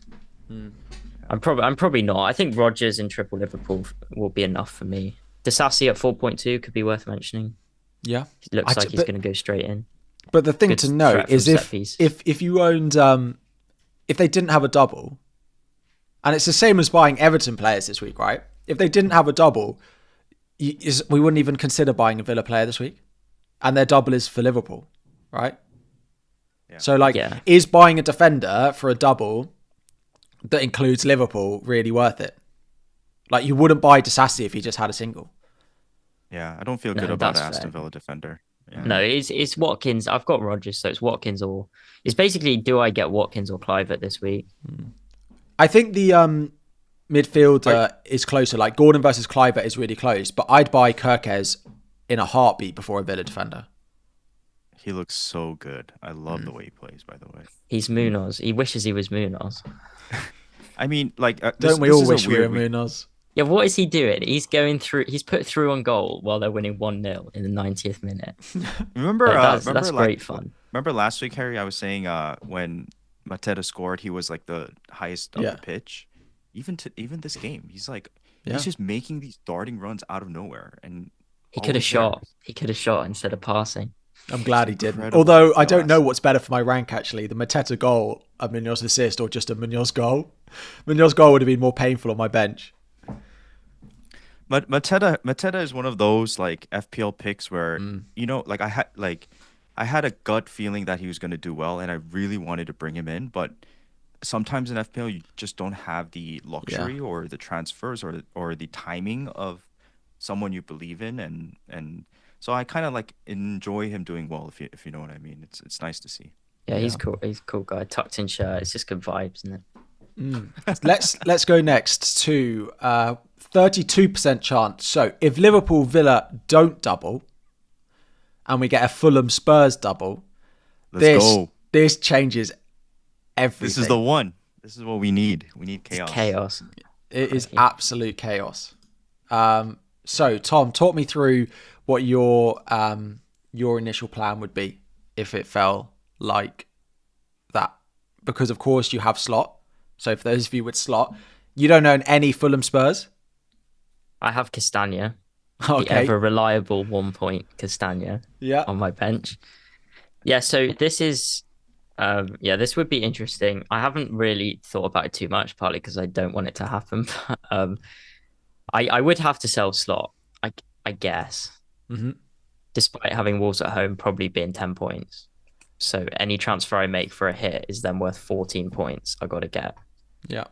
I'm probably not. I think Rodgers in triple Liverpool will be enough for me. Disasi at 4.2 could be worth mentioning. Yeah, It looks like he's going to go straight in. But the thing Good to note threat from is set piece. if you owned if they didn't have a double, And it's the same as buying Everton players this week, right? If they didn't have a double, we wouldn't even consider buying a Villa player this week. And their double is for Liverpool, right? Yeah. So, like, is buying a defender for a double that includes Liverpool really worth it? Like, you wouldn't buy Disassi if he just had a single. Yeah, I don't feel good about Aston Villa defender. Yeah. No, it's Watkins. I've got Rodgers, so it's Watkins or... It's basically, do I get Watkins or Clivert this week? I think the midfielder is closer. Like, Gordon versus Clivert is really close. But I'd buy Kirkes in a heartbeat before a Villa defender. He looks so good. I love the way he plays, by the way. He's Munoz. He wishes he was Munoz. I mean, like... Don't we all wish we were Munoz? Yeah, what is he doing? He's going through... He's put through on goal while they're winning 1-0 in the 90th minute. Remember, that's great fun. Remember last week, Harry, I was saying when Mateta scored, he was like the highest up the pitch. Even this game, he's like... He's just making these darting runs out of nowhere. And he could have shot. He could have shot instead of passing. I'm glad he didn't. Although I don't know what's better for my rank, actually. The Mateta goal, a Munoz assist, or just a Munoz goal. Munoz goal would have been more painful on my bench. But Mateta is one of those like FPL picks where you know, like I had a gut feeling that he was going to do well, and I really wanted to bring him in. But sometimes in FPL, you just don't have the luxury or the transfers or the timing of someone you believe in, and so I kind of like enjoy him doing well, if you know what I mean. It's nice to see. Yeah, he's cool. He's a cool guy. Tucked in shirt. It's just good vibes, isn't it? Let's go next to 32% chance. So if Liverpool Villa don't double, and we get a Fulham Spurs double, Let's go. This changes everything. This is the one. This is what we need. We need chaos. It's chaos. It is absolute chaos. So Tom, talk me through what your initial plan would be if it fell like that, because of course you have slot. So for those of you with slot, you don't own any Fulham Spurs. I have Castagna, the ever reliable 1 point Castagna, on my bench. Yeah, so this is, this would be interesting. I haven't really thought about it too much, partly because I don't want it to happen. But, I would have to sell slot, I guess, despite having Wolves at home probably being 10 points. So any transfer I make for a hit is then worth 14 points I got to get. Yeah.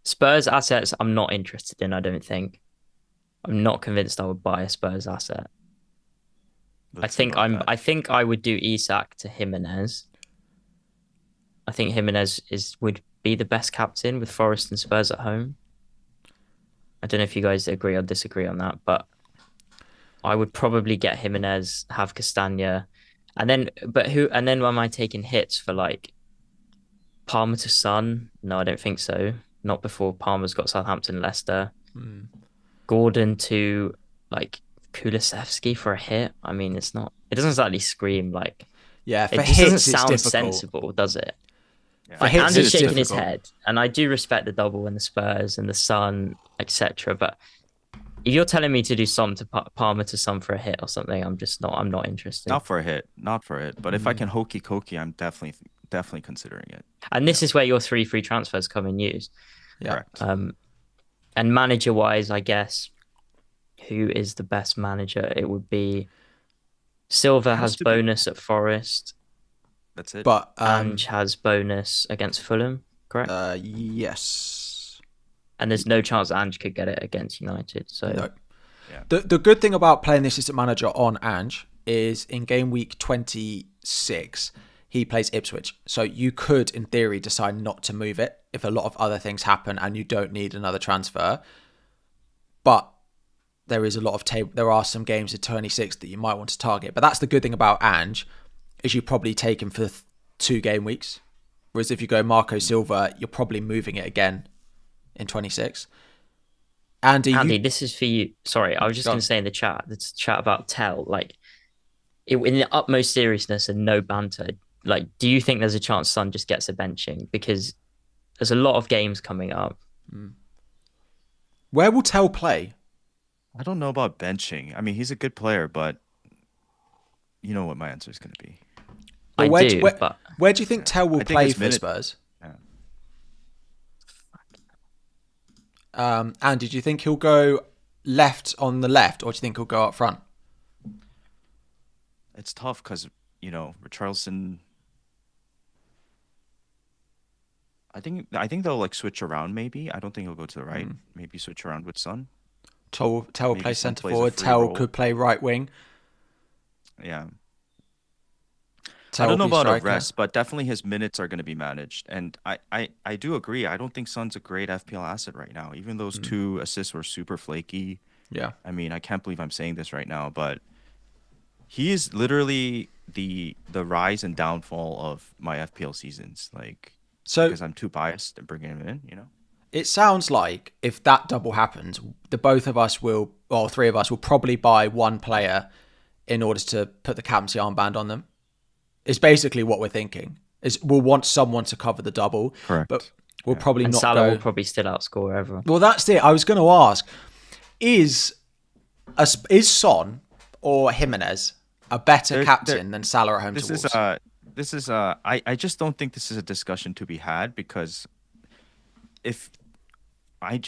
Spurs assets, I'm not interested in, I don't think. I'm not convinced I would buy a Spurs asset. I think I would do Isak to Jimenez. I think Jimenez would be the best captain with Forest and Spurs at home. I don't know if you guys agree or disagree on that, but I would probably get Jimenez, have Castagna, and then am I taking hits for like Palmer to Son? No, I don't think so. Not before Palmer's got Southampton, Leicester. Gordon to like Kulusevski for a hit. I mean, it doesn't exactly scream like. Yeah, for it hits, doesn't it's sound difficult. Sensible, does it? Yeah. Like, hits, Andy's it's shaking his difficult. head, and I do respect the double and the Spurs and the Sun, etc. But if you're telling me to do some to Palmer to some for a hit or something, I'm not interested. Not for a hit. But if I can hokey cokey, I'm definitely considering it. And this is where your 3 free transfers come in use. Yeah. Correct. And manager-wise, I guess, who is the best manager? It would be Silva has bonus at Forest. That's it. But Ange has bonus against Fulham, correct? Yes. And there's no chance Ange could get it against United. So No. Yeah. The good thing about playing the assistant manager on Ange is in game week 26, he plays Ipswich. So you could, in theory, decide not to move it if a lot of other things happen and you don't need another transfer. But there is a lot of there are some games at 26 that you might want to target. But that's the good thing about Ange, is you probably take him for 2 game weeks. Whereas if you go Marco Silva, you're probably moving it again in 26. Andy, this is for you. Sorry, I was just going to say in the chat about Tell, like, in the utmost seriousness and no banter, like, do you think there's a chance Son just gets a benching? Because there's a lot of games coming up. Where will Tell play? I don't know about benching. I mean, he's a good player, but you know what my answer is going to be. Where do you think Tell will play for Spurs? Yeah. Andy, do you think he'll go left on the left, or do you think he'll go up front? It's tough because, Richarlison. I think they'll like switch around. Maybe I don't think he'll go to the right. Maybe switch around with Son. Tell will Maybe play Son centre plays a forward. free Tell role. could play right wing. Yeah. Tell I don't know will be about a striker. rest, but definitely his minutes are going to be managed. And I do agree. I don't think Son's a great FPL asset right now. Even those 2 assists were super flaky. Yeah. I mean, I can't believe I'm saying this right now, but he is literally the rise and downfall of my FPL seasons. Like, So because I'm too biased and bringing him in. it sounds like if that double happens, the both of us will, or 3 of us will probably buy one player in order to put the captaincy armband on them. It's basically what we're thinking. Is we'll want someone to cover the double, Correct. but we'll Yeah. probably And not Salah go. will probably still outscore everyone. Well, that's it. I was going to ask: is Son or Jimenez a better There- captain than Salah at home This to is Wolves? I just don't think this is a discussion to be had because if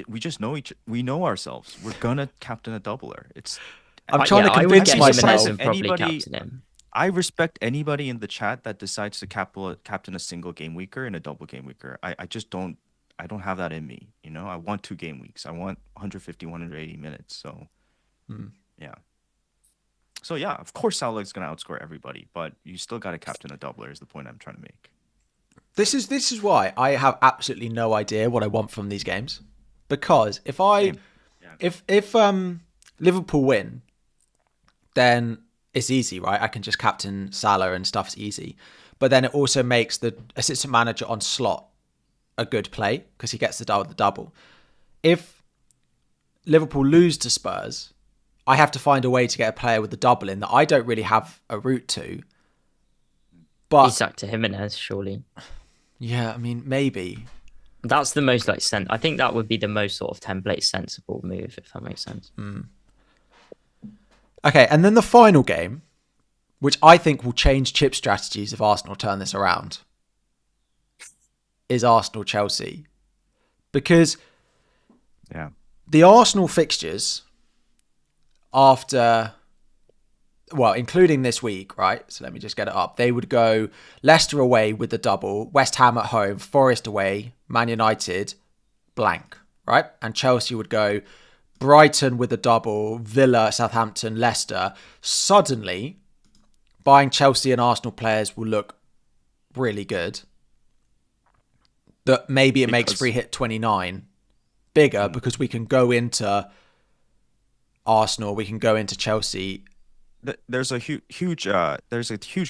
we just we know ourselves. We're gonna captain a doubler. I'm trying to I would convince get myself. Jimenez and probably Anybody- captain him. I respect anybody in the chat that decides to captain a single game weeker and a double game weeker. I just don't. I don't have that in me. I want 2 game weeks. I want 150, 180 minutes. So, yeah. So yeah, of course Salah is gonna outscore everybody, but you still got to captain a doubler. Is the point I'm trying to make. This is why I have absolutely no idea what I want from these games, because if Same. if Liverpool win, then it's easy, right? I can just captain Salah and stuff's easy. But then it also makes the assistant manager on slot a good play because he gets the double. If Liverpool lose to Spurs, I have to find a way to get a player with the double in that I don't really have a route to. But Isak to Jimenez, surely. yeah, I mean, maybe. That's the most I think that would be the most sort of template sensible move, if that makes sense. Okay, and then the final game, which I think will change chip strategies if Arsenal turn this around, is Arsenal-Chelsea. Because Yeah. the Arsenal fixtures after, well, including this week, right? So let me just get it up. They would go Leicester away with the double, West Ham at home, Forest away, Man United, blank, right? And Chelsea would go Brighton with a double, Villa, Southampton, Leicester. Suddenly, buying Chelsea and Arsenal players will look really good. That maybe it makes free hit 29 bigger because we can go into Arsenal, we can go into Chelsea. There's a huge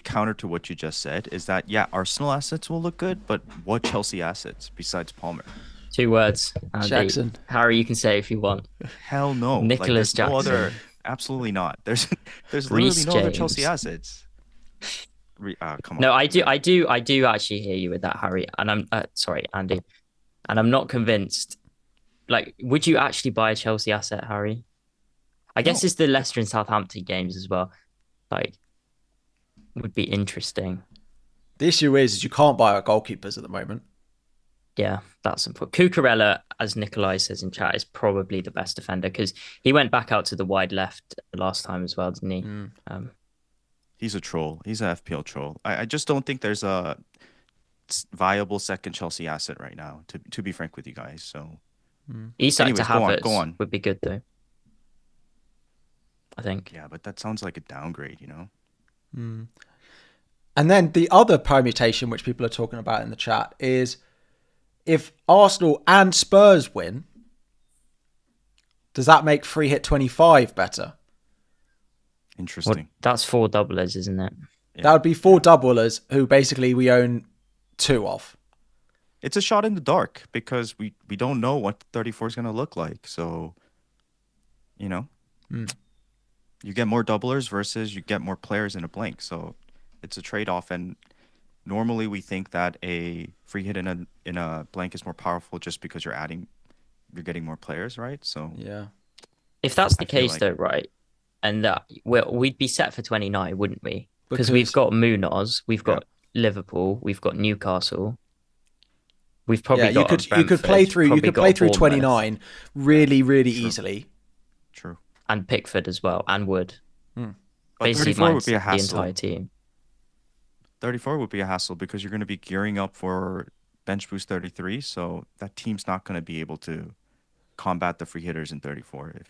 counter to what you just said. Is that Arsenal assets will look good, but what Chelsea assets besides Palmer? 2 words. Andy. Jackson. Harry, you can say it if you want. Hell no. Nicholas there's no Jackson. other. Absolutely not. There's Reece literally no other Chelsea James. assets. Come on. No, I do actually hear you with that, Harry. And I'm sorry, Andy. And I'm not convinced. Like, would you actually buy a Chelsea asset, Harry? I guess No. it's the Leicester and Southampton games as well. Like, would be interesting. The issue is you can't buy our goalkeepers at the moment. Yeah, that's important. Cucurella, as Nikolai says in chat, is probably the best defender because he went back out to the wide left last time as well, didn't he? He's a troll. He's an FPL troll. I just don't think there's a viable second Chelsea asset right now. To be frank with you guys, so. Isak Anyways, to Havertz go on. would be good though. I think. Yeah, but that sounds like a downgrade, And then the other permutation, which people are talking about in the chat, is if Arsenal and Spurs win, does that make free hit 25 better? Interesting. Well, that's 4 doublers, isn't it? Yeah. That would be 4 doublers who basically we own 2 of. It's a shot in the dark because we don't know what 34 is going to look like. So, you get more doublers versus you get more players in a blank. So it's a trade-off. And normally we think that a free hit in a blank is more powerful just because you're getting more players, right? So Yeah. If that's the I feel case like- though, right? And that we'd be set for 29, wouldn't we? Because Because- we've got Munoz, we've got Liverpool, we've got Newcastle. We've probably you got could play through 29 really easily. True. and Pickford as well and Wood. But Basically, 34 mine's would be a the hassle. entire team. 34 would be a hassle because you're going to be gearing up for bench boost 33, so that team's not going to be able to combat the free hitters in 34. If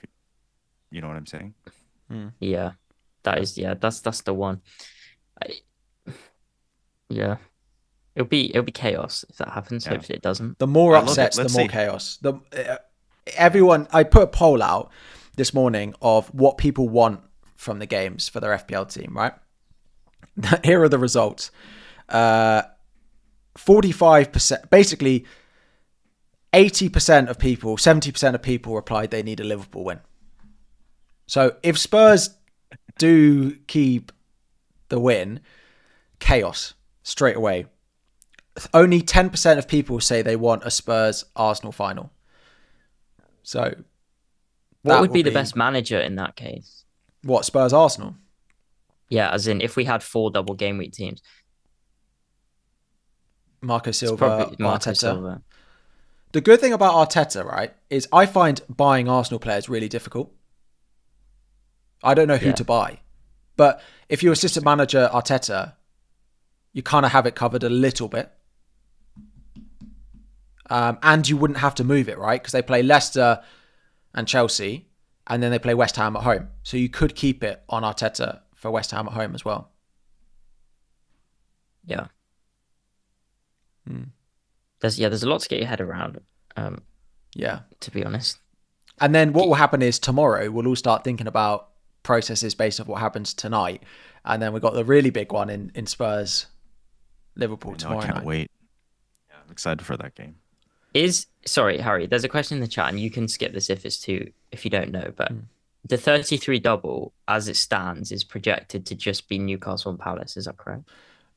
you know what I'm saying. Yeah, that's the one. Yeah, it'll be chaos if that happens. Yeah. Hopefully, it doesn't. The more I love upsets, it. the Let's more see. chaos. Everyone, I put a poll out this morning of what people want from the games for their FPL team, right? Here are the results. 45%, basically 80% of people, 70% of people replied they need a Liverpool win. So if Spurs do keep the win, chaos straight away. Only 10% of people say they want a Spurs-Arsenal final. So what would be the best manager in that case? What, Spurs-Arsenal? Yeah, as in if we had 4 double game week teams. Marco Silva, Probably Marco Arteta. Silva. The good thing about Arteta, right, is I find buying Arsenal players really difficult. I don't know who to buy. But if you're assistant manager Arteta, you kind of have it covered a little bit. And you wouldn't have to move it, right? Because they play Leicester and Chelsea, and then they play West Ham at home. So you could keep it on Arteta for West Ham at home as well. Yeah. There's a lot to get your head around. Yeah. To be honest. And then what will happen is tomorrow we'll all start thinking about processes based off what happens tonight. And then we've got the really big one in Spurs, Liverpool tomorrow night. I can't wait. Yeah, I'm excited for that game. Sorry, Harry, there's a question in the chat and you can skip this if you don't know, but the 33 double as it stands is projected to just be Newcastle and Palace, is that correct?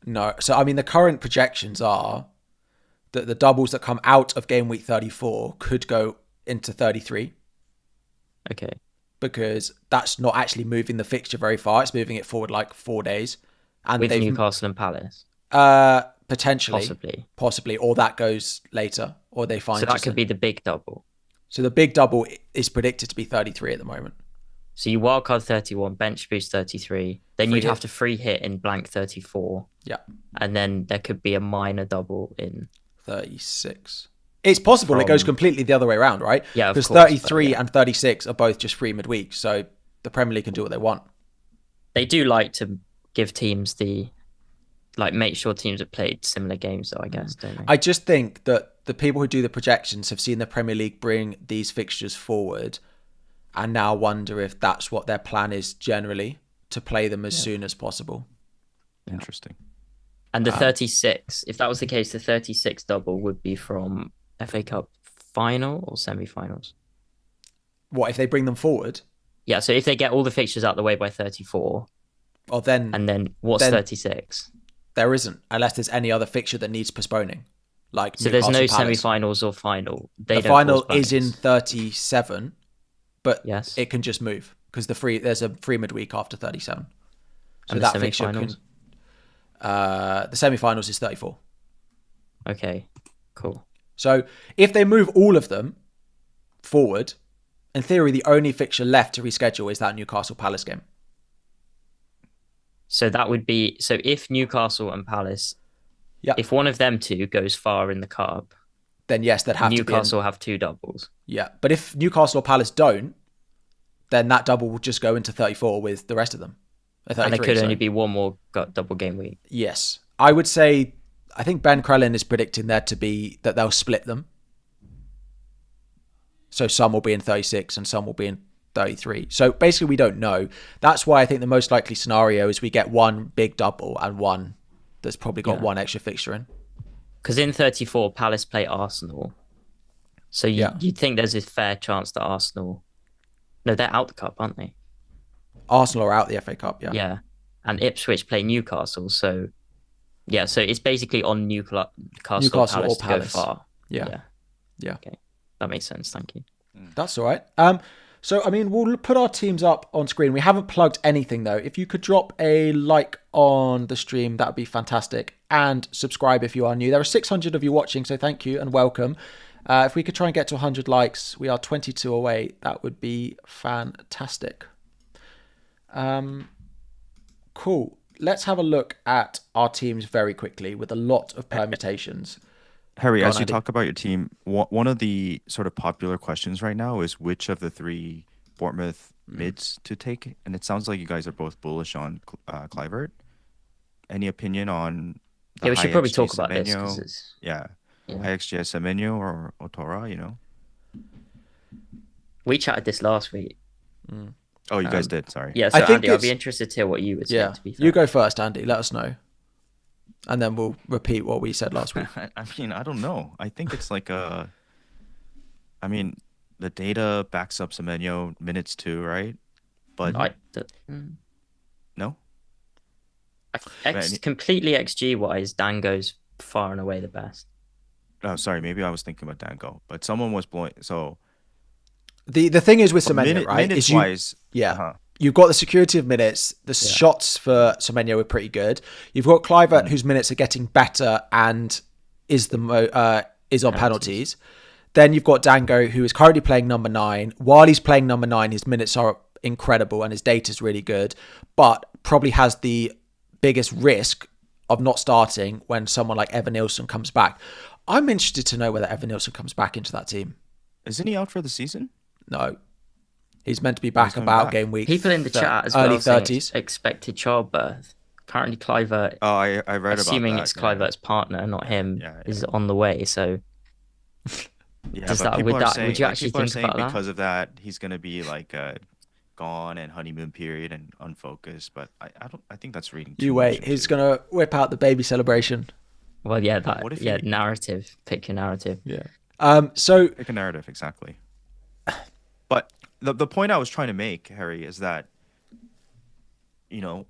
No. So, I mean, the current projections are that the doubles that come out of game week 34 could go into 33. Okay. Because that's not actually moving the fixture very far. It's moving it forward like 4 days. And with Newcastle and Palace? Potentially. Possibly. Or that goes later. Or they find... So that could be the big double. So the big double is predicted to be 33 at the moment. So you wildcard 31, bench boost 33. Then you'd have to free hit in blank 34. Yeah. And then there could be a minor double in... 36. It's possible it goes completely the other way around, right? Yeah, because 33 and 36 are both just free midweek, so the Premier League can do what they want. They do like to give teams make sure teams have played similar games, though, I guess, don't they? I just think that the people who do the projections have seen the Premier League bring these fixtures forward and now wonder if that's what their plan is generally, to play them as soon as possible. Interesting. And the 36, if that was the case, the 36 double would be from FA Cup final or semi-finals? What, if they bring them forward? Yeah, so if they get all the fixtures out the way by 34, and then what's 36? There isn't, unless there's any other fixture that needs postponing. So there's no semi-finals or final. The final is in 37, but yes, it can just move because there's a free midweek after 37. So and that fixture can... the semi-finals is 34. Okay, cool. So if they move all of them forward, in theory, the only fixture left to reschedule is that Newcastle Palace game. So that would be... So if Newcastle and Palace, if one of them two goes far in the cup, then yes, they'd have Newcastle have 2 doubles. Yeah, but if Newcastle or Palace don't, then that double will just go into 34 with the rest of them. And there could only be one more double game week. Yes. I would say, I think Ben Crellin is predicting there to be that they'll split them. So some will be in 36 and some will be in 33. So basically we don't know. That's why I think the most likely scenario is we get one big double and one that's probably got one extra fixture in. Because in 34, Palace play Arsenal. So you'd think there's a fair chance that Arsenal... No, they're out the cup, aren't they? Arsenal are out the FA Cup, yeah. Yeah. And Ipswich play Newcastle, so... Yeah, so it's basically on Newcastle or Palace to go far. Yeah. Okay, that makes sense, thank you. That's all right. So, I mean, we'll put our teams up on screen. We haven't plugged anything, though. If you could drop a like on the stream, that would be fantastic. And subscribe if you are new. There are 600 of you watching, so thank you and welcome. If we could try and get to 100 likes, we are 22 away. That would be fantastic. Cool. Let's have a look at our teams very quickly with a lot of permutations. Harry, as you talk about your team, one of the sort of popular questions right now is which of the 3 Bournemouth mids to take, and it sounds like you guys are both bullish on Kluivert. Any opinion on the Yeah, we should high probably XG talk about this. Semenyo? Yeah. High XG Semenyo or Otora, you know? We chatted this last week. Oh, you guys did. Sorry. Yeah, so I think Andy, I'd be interested to hear what you would say, Yeah, to be fair. you go first, Andy. Let us know. And then we'll repeat what we said last week. I mean, I don't know. I think it's like I mean, the data backs up Semenyo minutes too, right? But no? Completely XG-wise, Dango's far and away the best. Oh, sorry. Maybe I was thinking about Dango. But someone was blowing... So... The thing is with Semenyo, right? Minutes wise... You've got the security of minutes. The shots for Semenyo are pretty good. You've got Kluivert, whose minutes are getting better and is on penalties. Then you've got Dango, who is currently playing number 9. While he's playing number 9, his minutes are incredible and his data is really good, but probably has the biggest risk of not starting when someone like Evan Nilsson comes back. I'm interested to know whether Evan Nilsson comes back into that team. Isn't he out for the season? No. He's meant to be back about game week. People in the chat as early well 30s. Expected childbirth. Currently, Kluivert. Oh, I read about that. Assuming it's Kluivert's partner, not him, is on the way. So, would you actually think about that? Because of that, he's going to be like gone and honeymoon period and unfocused. But I think that's reading. You wait. He's going to whip out the baby celebration. Well, yeah, narrative. Pick your narrative. Yeah. So pick a narrative exactly. But the point I was trying to make, Harry, is that, you know,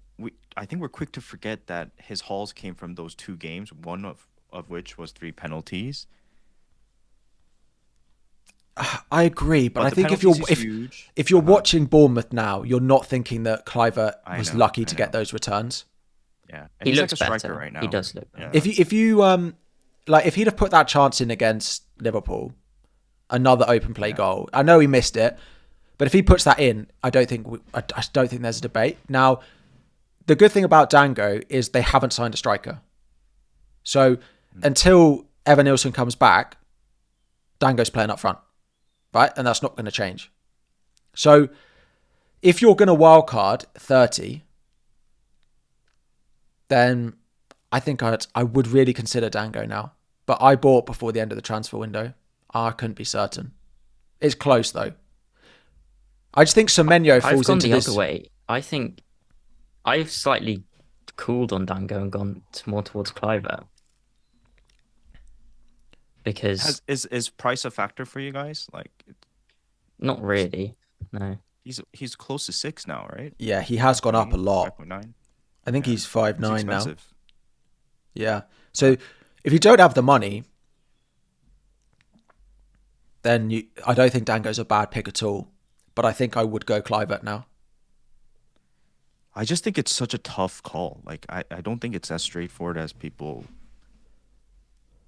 I think we're quick to forget that his hauls came from those 2 games, one of which was 3 penalties. I agree, but I think if you're watching Bournemouth now, you're not thinking that Kluivert was lucky to get those returns. Yeah, he looks like a striker better right now. He does look better. If you if he'd have put that chance in against Liverpool, another open play goal. I know he missed it, but if he puts that in, I don't think there's a debate. Now, the good thing about Dango is they haven't signed a striker. So until Evan Nilsson comes back, Dango's playing up front, right? And that's not going to change. So if you're going to wildcard 30, then I think I would really consider Dango now. But I bought before the end of the transfer window. I couldn't be certain. It's close though. I just think Semenyo falls into this. I've gone the other way. I think I've slightly cooled on Dango and gone more towards Kluivert. Because is price a factor for you guys? Like, not really. No. He's close to 6 now, right? Yeah, he has gone up a lot. 5.9. I think he's 5.9 now. Yeah. So if you don't have the money, then I don't think Dango's a bad pick at all. But I think I would go Kluivert now. I just think it's such a tough call. Like, I don't think it's as straightforward as people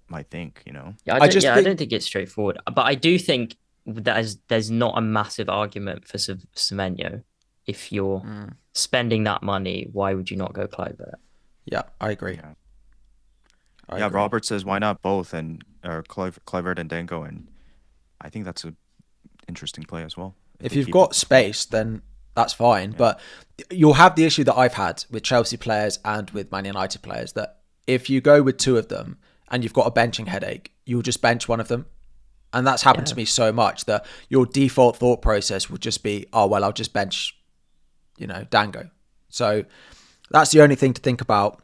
might think, you know? Yeah, I don't think it's straightforward. But I do think there's not a massive argument for Semenyo. If you're spending that money, why would you not go Kluivert? Yeah, I agree. Yeah, Robert says, why not both? And Kluivert and Dango. And I think that's an interesting play as well. If you've got space, then that's fine. Yeah. But you'll have the issue that I've had with Chelsea players and with Man United players, that if you go with 2 of them and you've got a benching headache, you'll just bench one of them. And that's happened to me so much that your default thought process would just be, oh, well, I'll just bench, Dango. So that's the only thing to think about.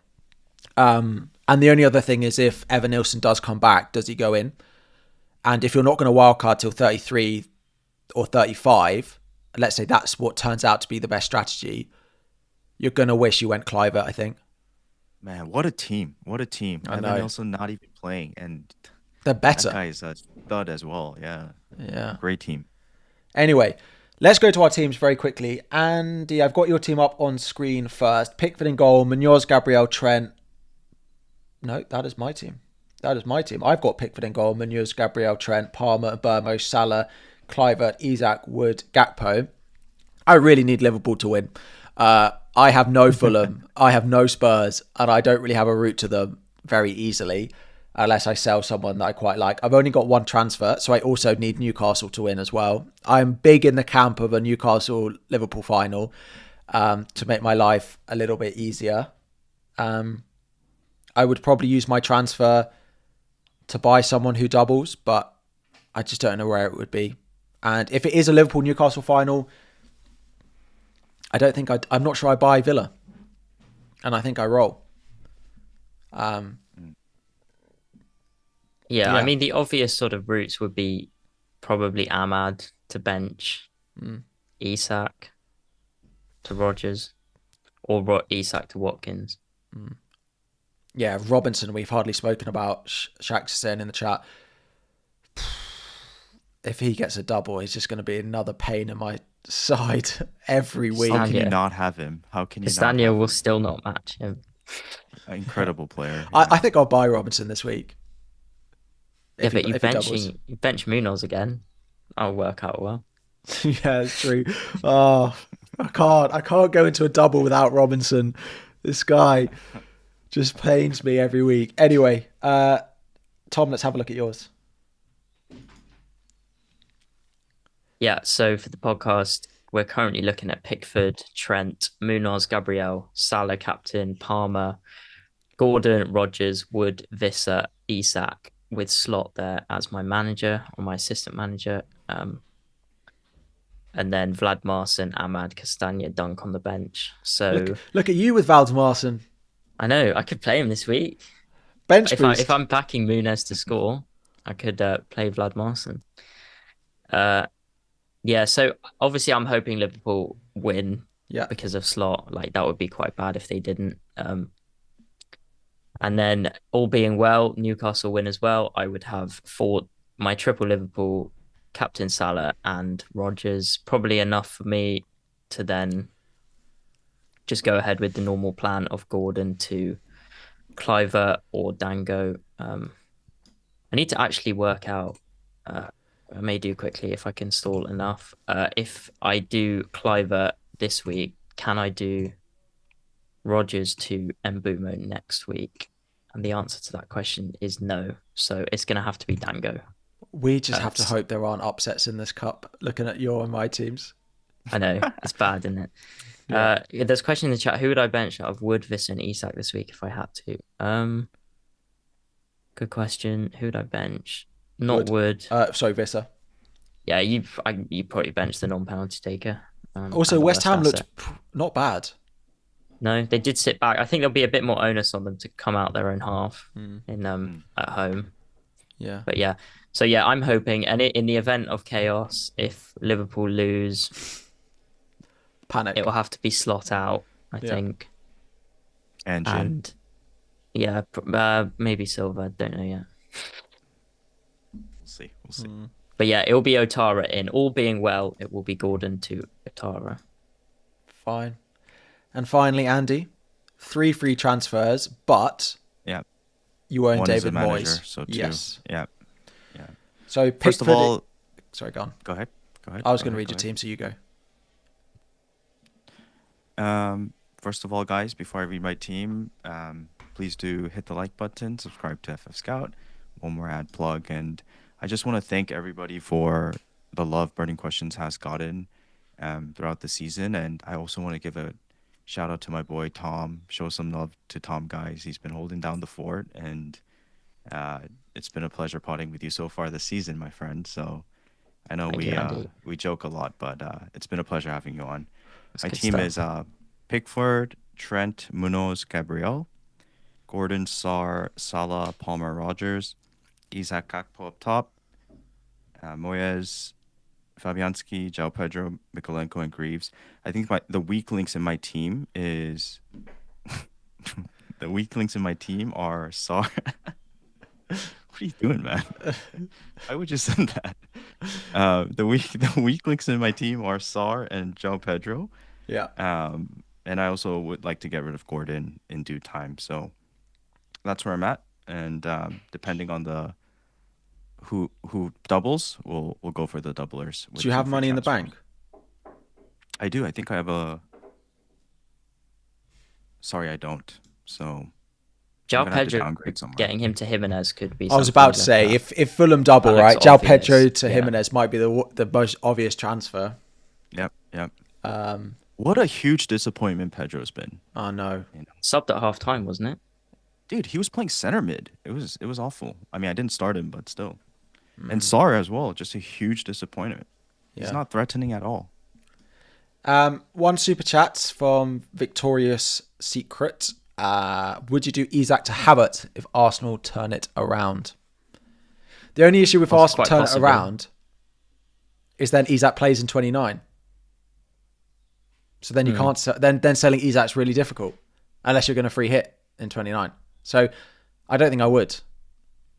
And the only other thing is, if Evan Nilsson does come back, does he go in? And if you're not going to wildcard till 33 or 35, let's say that's what turns out to be the best strategy, you're going to wish you went Kluivert, I think. Man, what a team. What a team. I know. Evan Nilsson not even playing, and they're better. That guy is a stud as well. Yeah. Yeah. Great team. Anyway, Let's go to our teams very quickly. Andy, I've got your team up on screen first. Pickford in goal, Munoz, Gabriel, Trent. No, that is my team. That is my team. I've got Pickford in goal, Munoz, Gabriel, Trent, Palmer, Burmo, Salah, Kluivert, Isak, Wood, Gakpo. I really need Liverpool to win. I have no Fulham, I have no Spurs, and I don't really have a route to them very easily unless I sell someone that I quite like. I've only got one transfer, so I also need Newcastle to win as well. I'm big in the camp of a Newcastle-Liverpool final to make my life a little bit easier. I would probably use my transfer to buy someone who doubles, but I just don't know where it would be. And if it is a Liverpool-Newcastle final, I'm not sure I buy Villa. And I think I roll. Yeah, I mean, the obvious sort of routes would be probably Ahmad to bench, Isak to Rodgers, or Isak to Watkins. Yeah, Robinson, we've hardly spoken about. Shaq's saying in the chat, if he gets a double, he's just going to be another pain in my side every week. How can you not have him? How can you Castagna will still not match him. Incredible player. I think I'll buy Robinson this week. Yeah, but you bench Munoz again. That'll work out well. Yeah, it's true. Oh, I can't go into a double without Robinson. This guy just pains me every week. Anyway, Tom, let's have a look at yours. Yeah, so for the podcast, we're currently looking at Pickford, Trent, Munoz, Gabriel, Salah, captain, Palmer, Gordon, Rodgers, Wood, Visser, Isak, with Slot there as my manager or my assistant manager. And then Vlad Marson, Ahmad, Castagna, Dunk on the bench. So look at you with Valdemarsson. I know, I could play him this week. Bench boost. If I'm backing Muniz to score, I could play Vlad Marson. Yeah, so obviously I'm hoping Liverpool win because of Slot. Like, that would be quite bad if they didn't. And then, all being well, Newcastle win as well. I would have my triple Liverpool, captain Salah and Rodgers. Probably enough for me to then just go ahead with the normal plan of Gordon to Kluivert or Dango. I need to actually work out... I may do quickly if I can stall enough. If I do Kluivert this week, can I do Rodgers to Mbumo next week? And the answer to that question is no. So it's going to have to be Dango. We just have to hope there aren't upsets in this cup, looking at your and my teams. I know, it's bad, isn't it? Yeah. There's a question in the chat. Who would I bench out of Wood, Visser and Isak this week if I had to? Good question. Who would I bench? Not Wood. Sorry, Visser. Yeah, you probably bench the non-penalty taker. Also, West Ham looked not bad. No, they did sit back. I think there'll be a bit more onus on them to come out their own half at home. Yeah. But yeah. So yeah, I'm hoping, and in the event of chaos, if Liverpool lose, panic. It will have to be Slot out, I think. And yeah, maybe Silva. Don't know yet. We'll see. But yeah, it will be Otara in. All being well, it will be Gordon to Otara. Fine. And finally, Andy, 3 free transfers, but you own David Moyes. So two. Yes. Yeah. So first of all, sorry, go on. Go ahead. I was going to read your team, so you go. First of all, guys, before I read my team, please do hit the like button, subscribe to FF Scout. One more ad plug, and I just want to thank everybody for the love Burning Questions has gotten throughout the season, and I also want to give a shout out to my boy Tom. Show some love to Tom, guys. He's been holding down the fort, and it's been a pleasure potting with you so far this season, my friend. So I know we joke a lot, but it's been a pleasure having you on. My team is Pickford, Trent, Munoz, Gabriel, Gordon, Salah, Palmer, Rodgers, Isak, Gakpo up top, Moyes, Fabianski, João Pedro, Mikolenko, and Greaves. I think the weak links in my team is the weak links in my team are Sar. What are you doing, man? I would just send that. The weak links in my team are Sar and João Pedro. Yeah. And I also would like to get rid of Gordon in due time. So that's where I'm at. And depending on the who doubles, we'll go for the doublers. With Do you have 2 free money in the transfers. bank? I do. I think I have a. Sorry, I don't. So I'm João gonna have to Pedro downgrade somewhere. getting him to Jimenez could be. I was something about to look say, at. if Fulham double, That right, looks João obvious. Pedro to Yeah. Jimenez might be the most obvious transfer. Yep. Um, What a huge disappointment Pedro's been. oh no. Subbed at half time, wasn't it? Dude, he was playing center mid. It was awful. I mean, I didn't start him, but still. And Sar as well, just a huge disappointment. He's Yeah. not threatening at all. One super chat from Victorious Secret. Would you do Isak to Havertz if Arsenal turn it around? The only issue with That's Arsenal quite turn possible. it around is then Isak plays in 29. So then you can't then selling Isak's really difficult unless you're going to free hit in 29. So I don't think I would.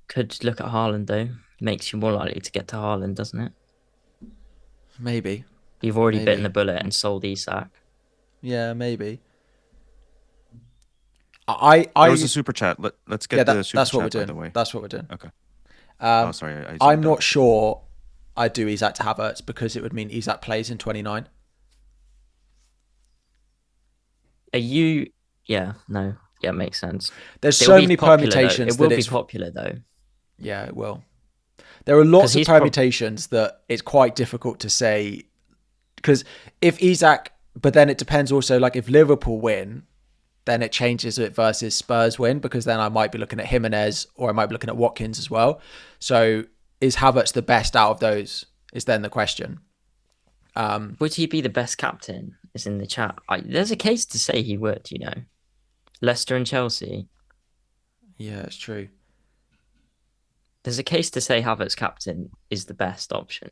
Could look at Haaland though. Makes you more likely to get to Haaland, doesn't it? Maybe. You've already Maybe. bitten the bullet and sold Isak. Yeah, maybe. There was a super chat. Let's get the super that's chat what we're by doing. the way. That's what we're doing. Okay. Um, sorry. I I'm zoomed not out. sure I'd do Isak to Havertz because it would mean Isak plays in 29. Are you? Yeah, no. Yeah, makes sense. There's It'll so be many popular, though. permutations It will that be it's popular though. yeah, it will. There are lots 'Cause of he's prob- permutations that it's quite difficult to say because if Isak, but then it depends also like if Liverpool win, then it changes it versus Spurs win because then I might be looking at Jimenez or I might be looking at Watkins as well. So is Havertz the best out of those? Is then the question. Would he be the best captain? Is in the chat. There's a case to say he would. You know, Leicester and Chelsea. Yeah, it's true. There's a case to say Havertz captain is the best option.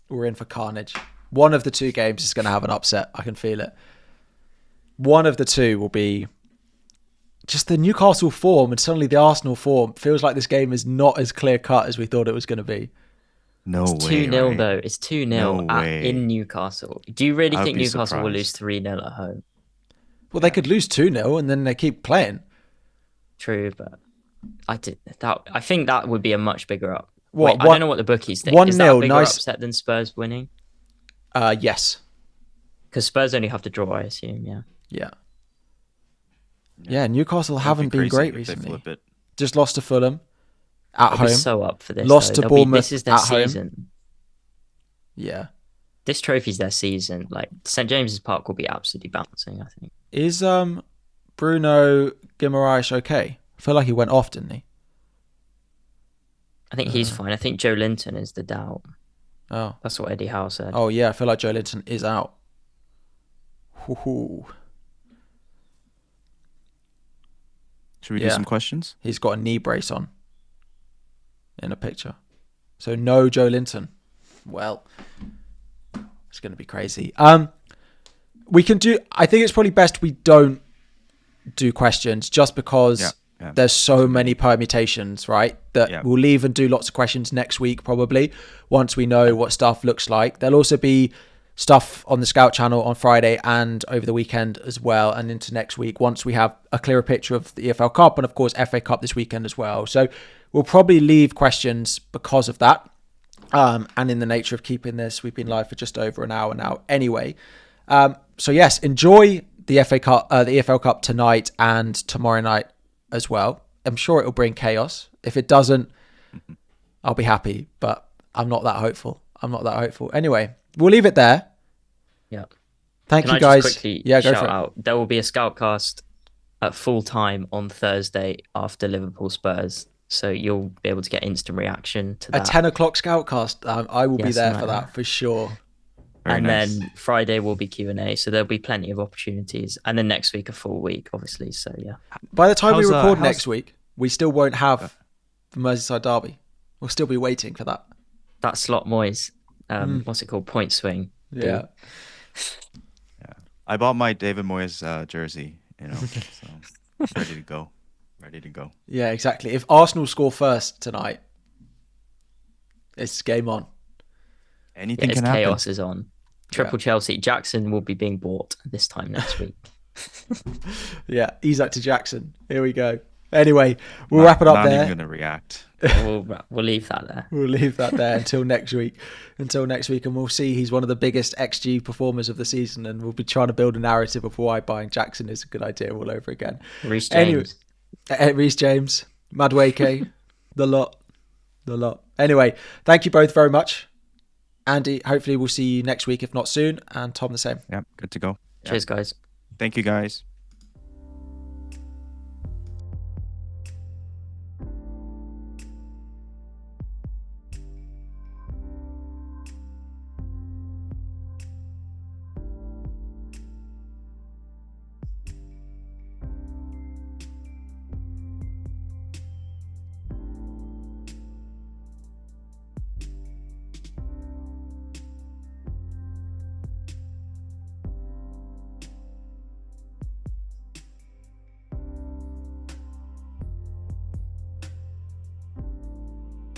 We're in for carnage. One of the two games is going to have an upset. I can feel it. One of the two will be just the Newcastle form and suddenly the Arsenal form. Feels like this game is not as clear cut as we thought it was going to be. No It's way. 2-0 right? though. It's 2-0 No way. in Newcastle. Do you really I'd think be Newcastle will lose surprised. 3-0 at home? Well, they could lose 2-0 and then they keep playing. True, but I think that would be a much bigger up. What, Wait, I don't know what the bookies think. 1-0, Is that a bigger nice- upset than Spurs winning? Yes. Because Spurs only have to draw, I assume. Yeah. Yeah, Newcastle That'd haven't be been crazy great if they recently. flip it. Just lost to Fulham at I'll home. be so up for this. Lost though. to Bournemouth This is their at home. season. Yeah. This trophy's their season. Like St James's Park will be absolutely bouncing. I think. Is Bruno Guimaraes okay? I feel like he went off, didn't he? I think he's fine. I think Joe Linton is the doubt. Oh. That's what Eddie Howe said. Oh, yeah. I feel like Joe Linton is out. Hoo-hoo. Should we do Yeah. some questions? He's got a knee brace on in a picture. So no Joe Linton. Well, it's going to be crazy. We can do, I think it's probably best we don't do questions just because Yeah. there's so many permutations, right? That Yeah. we'll leave and do lots of questions next week probably once we know what stuff looks like. There'll also be stuff on the Scout channel on Friday and over the weekend as well and into next week once we have a clearer picture of the EFL Cup and of course FA Cup this weekend as well. So we'll probably leave questions because of that. And in the nature of keeping this, we've been live for just over an hour now anyway. So yes, enjoy the FA Cup, the EFL Cup tonight and tomorrow night as well. I'm sure it'll bring chaos. If it doesn't, I'll be happy, but I'm not that hopeful. Anyway, we'll leave it there. Yeah. Thank Can you I guys. just quickly Yeah, go shout for it. out? There will be a Scoutcast at full time on Thursday after Liverpool Spurs. So you'll be able to get instant reaction to A that. 10 o'clock Scoutcast. I will be Yes, there I for know. that for sure. Very and nice. then Friday will be Q&A. So there'll be plenty of opportunities. And then next week, a full week, obviously. So yeah. By the time we How's, record how's- next week, we still won't have the Merseyside derby. We'll still be waiting for that. That slot Moyes, what's it called? Point swing. Yeah. I bought my David Moyes jersey, so it's ready to go. ready to go. Yeah, exactly. If Arsenal score first tonight, it's game on. Anything It's can happen. chaos is on. Triple Chelsea. Jackson will be being bought this time next week. Yeah, Isak to Jackson. Here we go. Anyway, we'll wrap it up there. Not even going to react. We'll leave that there. We'll leave that there until next week. And we'll see. He's one of the biggest XG performers of the season, and we'll be trying to build a narrative of why buying Jackson is a good idea all over again. Reece James. Reece James, Madueke, the lot. Anyway, thank you both very much. Andy, hopefully we'll see you next week, if not soon. And Tom, the same. Yep, good to go. Cheers, guys. Thank you, guys.